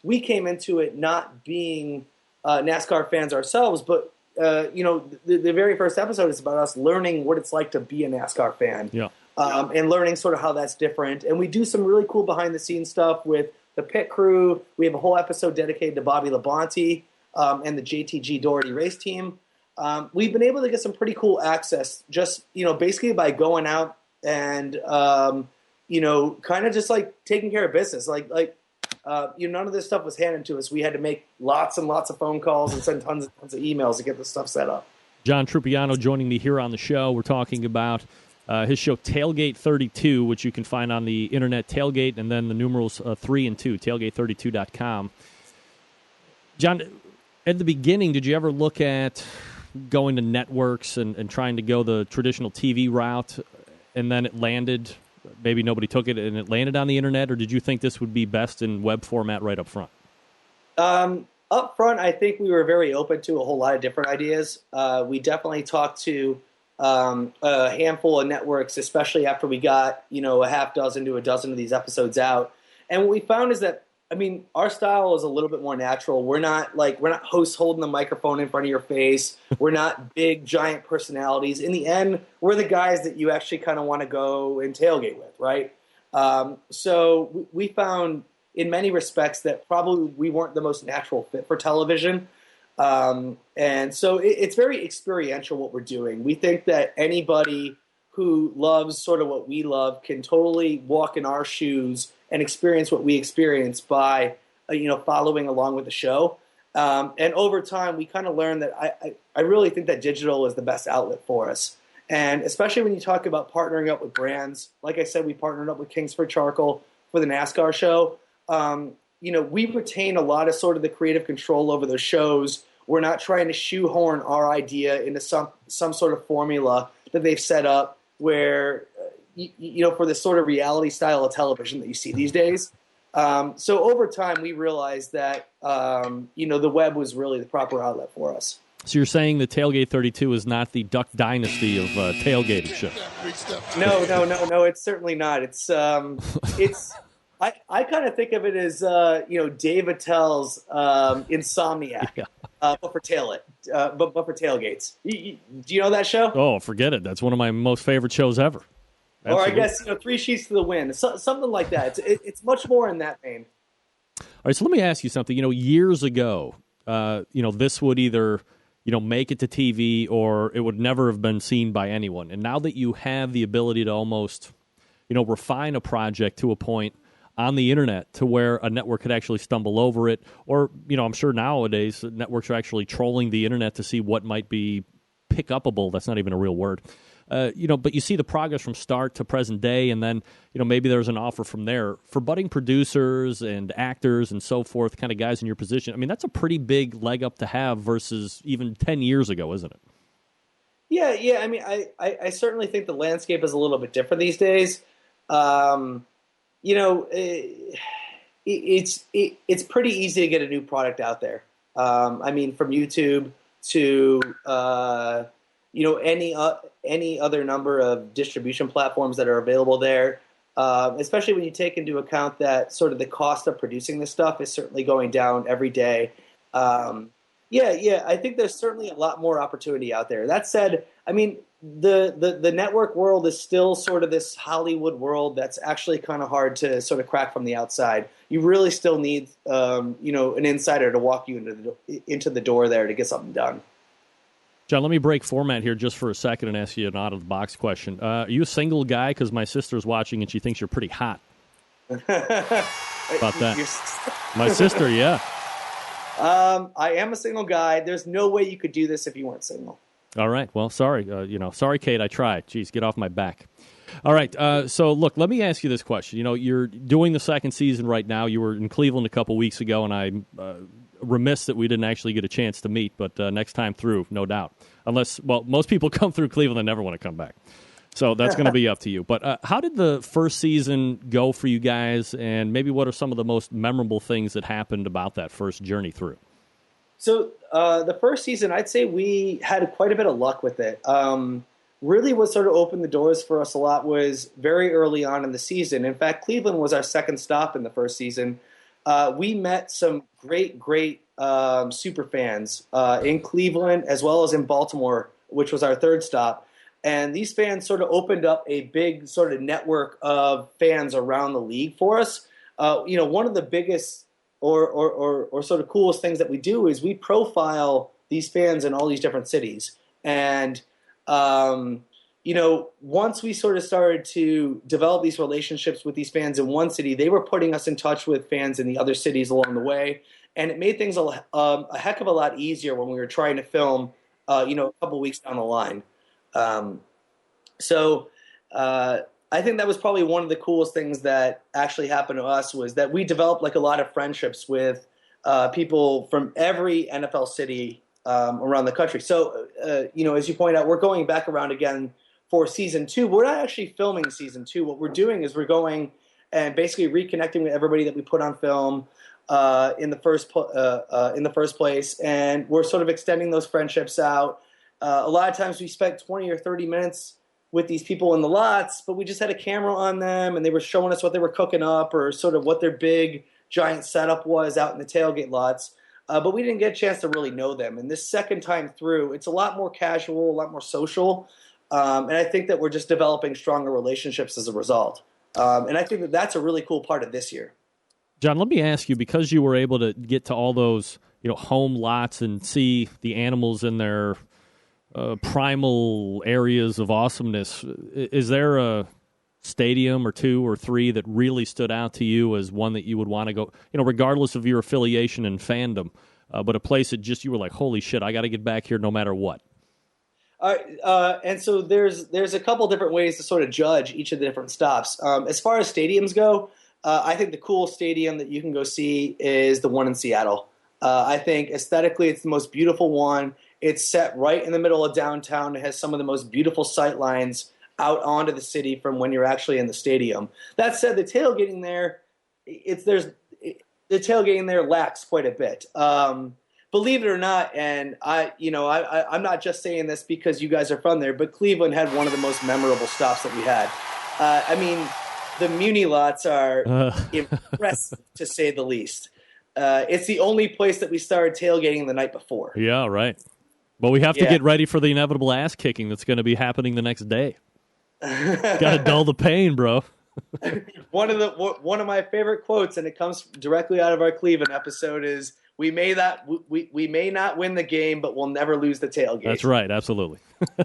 we came into it not being NASCAR fans ourselves, but the very first episode is about us learning what it's like to be a NASCAR fan, and learning sort of how that's different. And we do some really cool behind-the-scenes stuff with the pit crew. We have a whole episode dedicated to Bobby Labonte, and the JTG Doherty race team. We've been able to get some pretty cool access just, basically by going out and, kind of just like taking care of business. None of this stuff was handed to us. We had to make lots and lots of phone calls and send tons and tons of emails to get this stuff set up. John Trupiano joining me here on the show. We're talking about his show Tailgate 32, which you can find on the internet, Tailgate, and then the numerals 3 and 2, tailgate32.com. John, at the beginning, did you ever look at going to networks and trying to go the traditional TV route, and then it landed, maybe nobody took it, and it landed on the internet, or did you think this would be best in web format right up front? Up front, I think we were very open to a whole lot of different ideas. We definitely talked to a handful of networks, especially after we got, a half dozen to a dozen of these episodes out. And what we found is that, our style is a little bit more natural. We're not hosts holding the microphone in front of your face. We're not big, giant personalities. In the end, we're the guys that you actually kind of want to go and tailgate with, right? So we found, in many respects, that probably we weren't the most natural fit for television. And so it's very experiential what we're doing. We think that anybody who loves sort of what we love can totally walk in our shoes and experience what we experience by, following along with the show. And over time, we kind of learned that I really think that digital is the best outlet for us. And especially when you talk about partnering up with brands, like I said, we partnered up with Kingsford Charcoal for the NASCAR show. We retain a lot of sort of the creative control over those shows. We're not trying to shoehorn our idea into some sort of formula that they've set up where, for this sort of reality style of television that you see these days. So over time, we realized that, the web was really the proper outlet for us. So you're saying the Tailgate 32 is not the Duck Dynasty of tailgating show? No, it's certainly not. It's I kind of think of it as, Dave Attell's Insomniac, yeah. But for tailgates. Do you know that show? Oh, forget it. That's one of my most favorite shows ever. Absolutely. Or I guess, 3 Sheets to the Wind, something like that. It's much more in that vein. All right, so let me ask you something. Years ago, this would either, make it to TV or it would never have been seen by anyone. And now that you have the ability to almost, refine a project to a point on the internet to where a network could actually stumble over it, or, I'm sure nowadays networks are actually trolling the internet to see what might be pick-upable. That's not even a real word. But you see the progress from start to present day, and then, maybe there's an offer from there. For budding producers and actors and so forth, kind of guys in your position, that's a pretty big leg up to have versus even 10 years ago, isn't it? Yeah. I certainly think the landscape is a little bit different these days. It's pretty easy to get a new product out there. From YouTube to any other number of distribution platforms that are available there. Especially when you take into account that sort of the cost of producing this stuff is certainly going down every day. I think there's certainly a lot more opportunity out there. That said, the network world is still sort of this Hollywood world that's actually kind of hard to sort of crack from the outside. You really still need, an insider to walk you into the door there to get something done. John, let me break format here just for a second and ask you an out-of-the-box question. Are you a single guy? Because my sister's watching and she thinks you're pretty hot. About that. My sister, yeah. I am a single guy. There's no way you could do this if you weren't single. All right. Well, sorry. Sorry, Kate. I tried. Jeez, get off my back. All right. So, look, let me ask you this question. You're doing the second season right now. You were in Cleveland a couple weeks ago, and I'm remiss that we didn't actually get a chance to meet. But next time through, no doubt. Most people come through Cleveland and never want to come back. So that's going to be up to you. But how did the first season go for you guys, and maybe what are some of the most memorable things that happened about that first journey through? So the first season, I'd say we had quite a bit of luck with it. Really what sort of opened the doors for us a lot was very early on in the season. In fact, Cleveland was our second stop in the first season. We met some great super fans in Cleveland as well as in Baltimore, which was our third stop. And these fans sort of opened up a big sort of network of fans around the league for us. One of the biggest or sort of coolest things that we do is we profile these fans in all these different cities. And, once we sort of started to develop these relationships with these fans in one city, they were putting us in touch with fans in the other cities along the way. And it made things a heck of a lot easier when we were trying to film, a couple weeks down the line. I think that was probably one of the coolest things that actually happened to us was that we developed like a lot of friendships with people from every NFL city around the country. So, as you point out, we're going back around again for season 2. We're not actually filming season 2. What we're doing is we're going and basically reconnecting with everybody that we put on film in the first place, and we're sort of extending those friendships out. A lot of times we spent 20 or 30 minutes with these people in the lots, but we just had a camera on them, and they were showing us what they were cooking up or sort of what their big, giant setup was out in the tailgate lots. But we didn't get a chance to really know them. And this second time through, it's a lot more casual, a lot more social. And I think that we're just developing stronger relationships as a result. And I think that that's a really cool part of this year. John, let me ask you, because you were able to get to all those home lots and see the animals in their primal areas of awesomeness, is there a stadium or 2 or 3 that really stood out to you as one that you would want to go, regardless of your affiliation and fandom, but a place that just you were like, holy shit, I got to get back here no matter what? And so there's a couple different ways to sort of judge each of the different stops. As far as stadiums go, I think the cool stadium that you can go see is the one in Seattle. I think aesthetically it's the most beautiful one. It's set right in the middle of downtown. It has some of the most beautiful sight lines out onto the city from when you're actually in the stadium. That said, the tailgating there, the tailgating there lacks quite a bit. Believe it or not, and I'm not just saying this because you guys are from there, but Cleveland had one of the most memorable stops that we had. The Muni lots are impressive, to say the least. It's the only place that we started tailgating the night before. Yeah, right. But we have to get ready for the inevitable ass kicking that's going to be happening the next day. Got to dull the pain, bro. One of my favorite quotes, and it comes directly out of our Cleveland episode, is we may not win the game, but we'll never lose the tailgate. That's right, absolutely.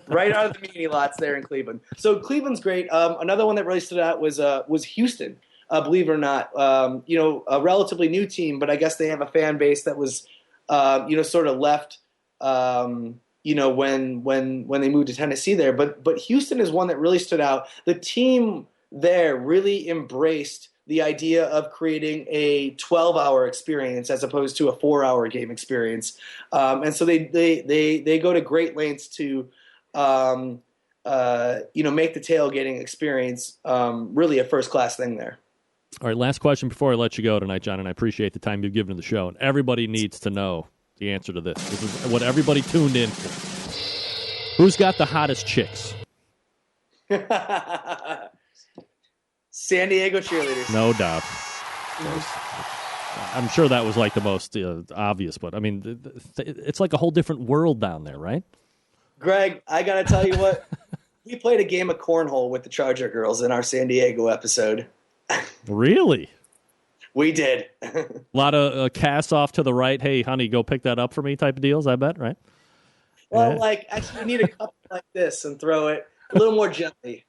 Right out of the Muni lots there in Cleveland. So Cleveland's great. Another one that really stood out was Houston. Believe it or not, a relatively new team, but I guess they have a fan base that was, sort of left, when they moved to Tennessee there. But Houston is one that really stood out. The team there really embraced the idea of creating a 12-hour experience as opposed to a 4-hour game experience, and so they go to great lengths to, make the tailgating experience really a first-class thing there. All right, last question before I let you go tonight, John, and I appreciate the time you've given to the show. And everybody needs to know the answer to this. This is what everybody tuned in for. Who's got the hottest chicks? San Diego cheerleaders. No doubt. I'm sure that was like the most obvious, but I mean, it's like a whole different world down there, right? Greg, I got to tell you what. We played a game of cornhole with the Charger girls in our San Diego episode. Really? We did. A lot of cast off to the right. Hey, honey, go pick that up for me type of deals, I bet, right? Well, actually, you need a cup like this and throw it a little more gently.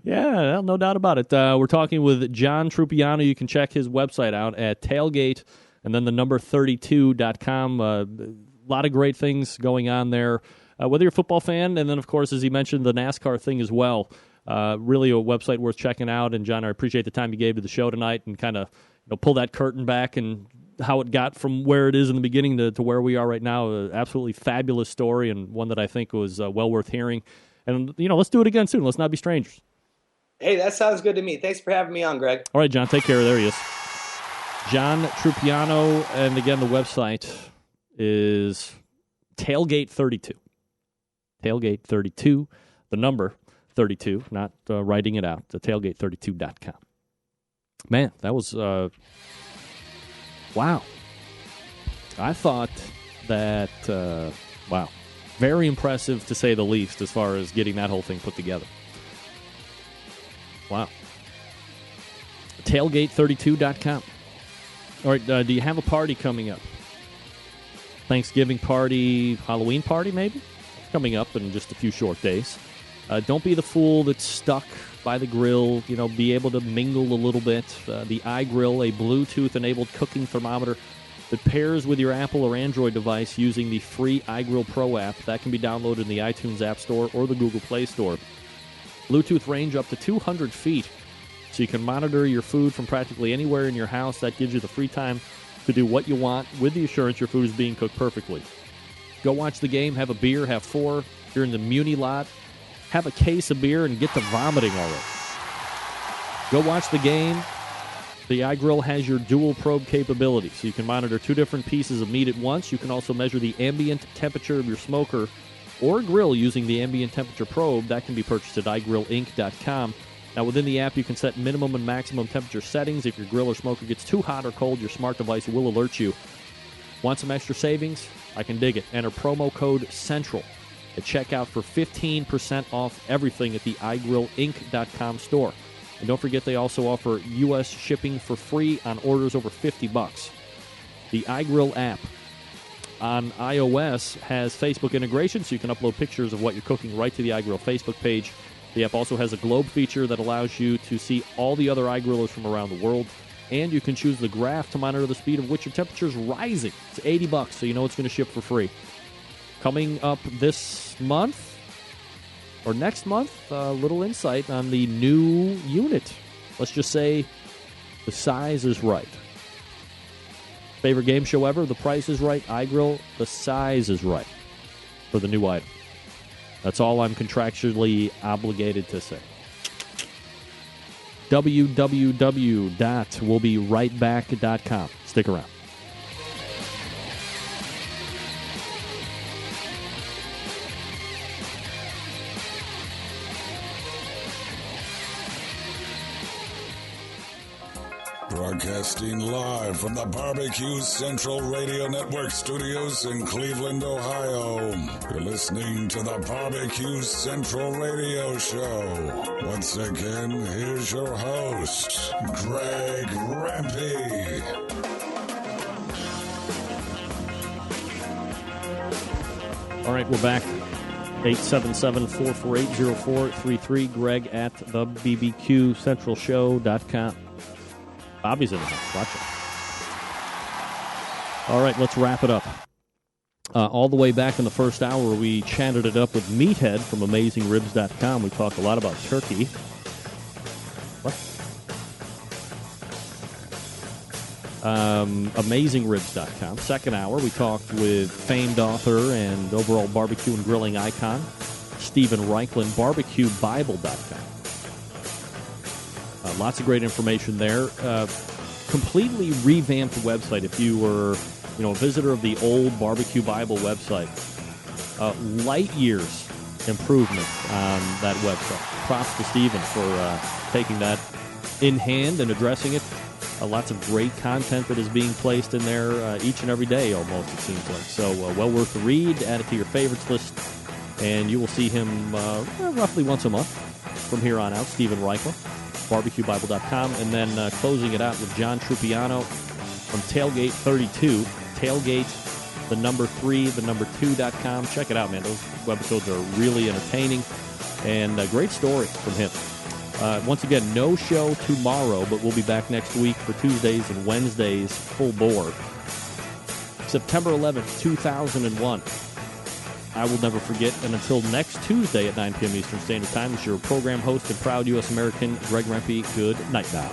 Yeah, no doubt about it. We're talking with John Trupiano. You can check his website out at tailgate and then the number 32.com. A lot of great things going on there. Whether you're a football fan, and then, of course, as he mentioned, the NASCAR thing as well. Really a website worth checking out. And, John, I appreciate the time you gave to the show tonight and kind of pull that curtain back and how it got from where it is in the beginning to where we are right now. An absolutely fabulous story and one that I think was well worth hearing. And, let's do it again soon. Let's not be strangers. Hey, that sounds good to me. Thanks for having me on, Greg. All right, John, take care. There he is. John Trupiano. And, again, the website is Tailgate 32. Tailgate 32, the number 32, not writing it out, the tailgate32.com. Man, that was, wow. I thought that, wow, very impressive to say the least as far as getting that whole thing put together. Wow. Tailgate32.com. All right, do you have a party coming up? Thanksgiving party, Halloween party, maybe? Coming up in just a few short days. Don't be the fool that's stuck by the grill. You know, be able to mingle a little bit. The iGrill, a Bluetooth-enabled cooking thermometer that pairs with your Apple or Android device using the free iGrill Pro app. That can be downloaded in the iTunes App Store or the Google Play Store. Bluetooth range up to 200 feet, so you can monitor your food from practically anywhere in your house. That gives you the free time to do what you want with the assurance your food is being cooked perfectly. Go watch the game, have a beer, have 4. If you're in the Muni lot, have a case of beer and get to vomiting already. Go watch the game. The iGrill has your dual probe capability, so you can monitor 2 different pieces of meat at once. You can also measure the ambient temperature of your smoker or grill using the ambient temperature probe. That can be purchased at iGrillInc.com. Now, within the app, you can set minimum and maximum temperature settings. If your grill or smoker gets too hot or cold, your smart device will alert you. Want some extra savings? I can dig it. Enter promo code CENTRAL at checkout for 15% off everything at the iGrillInc.com store. And don't forget, they also offer U.S. shipping for free on orders over $50. The iGrill app on iOS has Facebook integration, so you can upload pictures of what you're cooking right to the iGrill Facebook page. The app also has a globe feature that allows you to see all the other iGrillers from around the world. And you can choose the graph to monitor the speed of which your temperature is rising. It's $80, so you know it's going to ship for free. Coming up this month, or next month, a little insight on the new unit. Let's just say the size is right. Favorite game show ever, the price is right. iGrill, the size is right for the new item. That's all I'm contractually obligated to say. www.we'llberightback.com. Stick around. Broadcasting live from the Barbecue Central Radio Network studios in Cleveland, Ohio. You're listening to the Barbecue Central Radio Show. Once again, here's your host, Greg Rempe. All right, we're back. 877-448-0433. Greg at the BBQCentralShow.com. Bobby's in the house. Watch it. All right, let's wrap it up. All the way back in the first hour, we chatted it up with Meathead from AmazingRibs.com. We talked a lot about turkey. What? AmazingRibs.com. Second hour, we talked with famed author and overall barbecue and grilling icon, Stephen Reichlin, BarbecueBible.com. Lots of great information there. Completely revamped website. If you were, a visitor of the old Barbecue Bible website, light years improvement on that website. Props to Stephen for taking that in hand and addressing it. Lots of great content that is being placed in there each and every day, almost, it seems like. So well worth the read. Add it to your favorites list, and you will see him roughly once a month from here on out. Stephen Reichlin. BarbecueBible.com, and then closing it out with John Trupiano from Tailgate 32. Tailgate, the number 3, the number 2.com. Check it out, man. Those webisodes are really entertaining, and a great story from him. Once again, no show tomorrow, but we'll be back next week for Tuesdays and Wednesdays, full bore. September 11th, 2001. I will never forget. And until next Tuesday at 9 p.m. Eastern Standard Time, it's your program host and proud U.S. American, Greg Rempe. Good night now.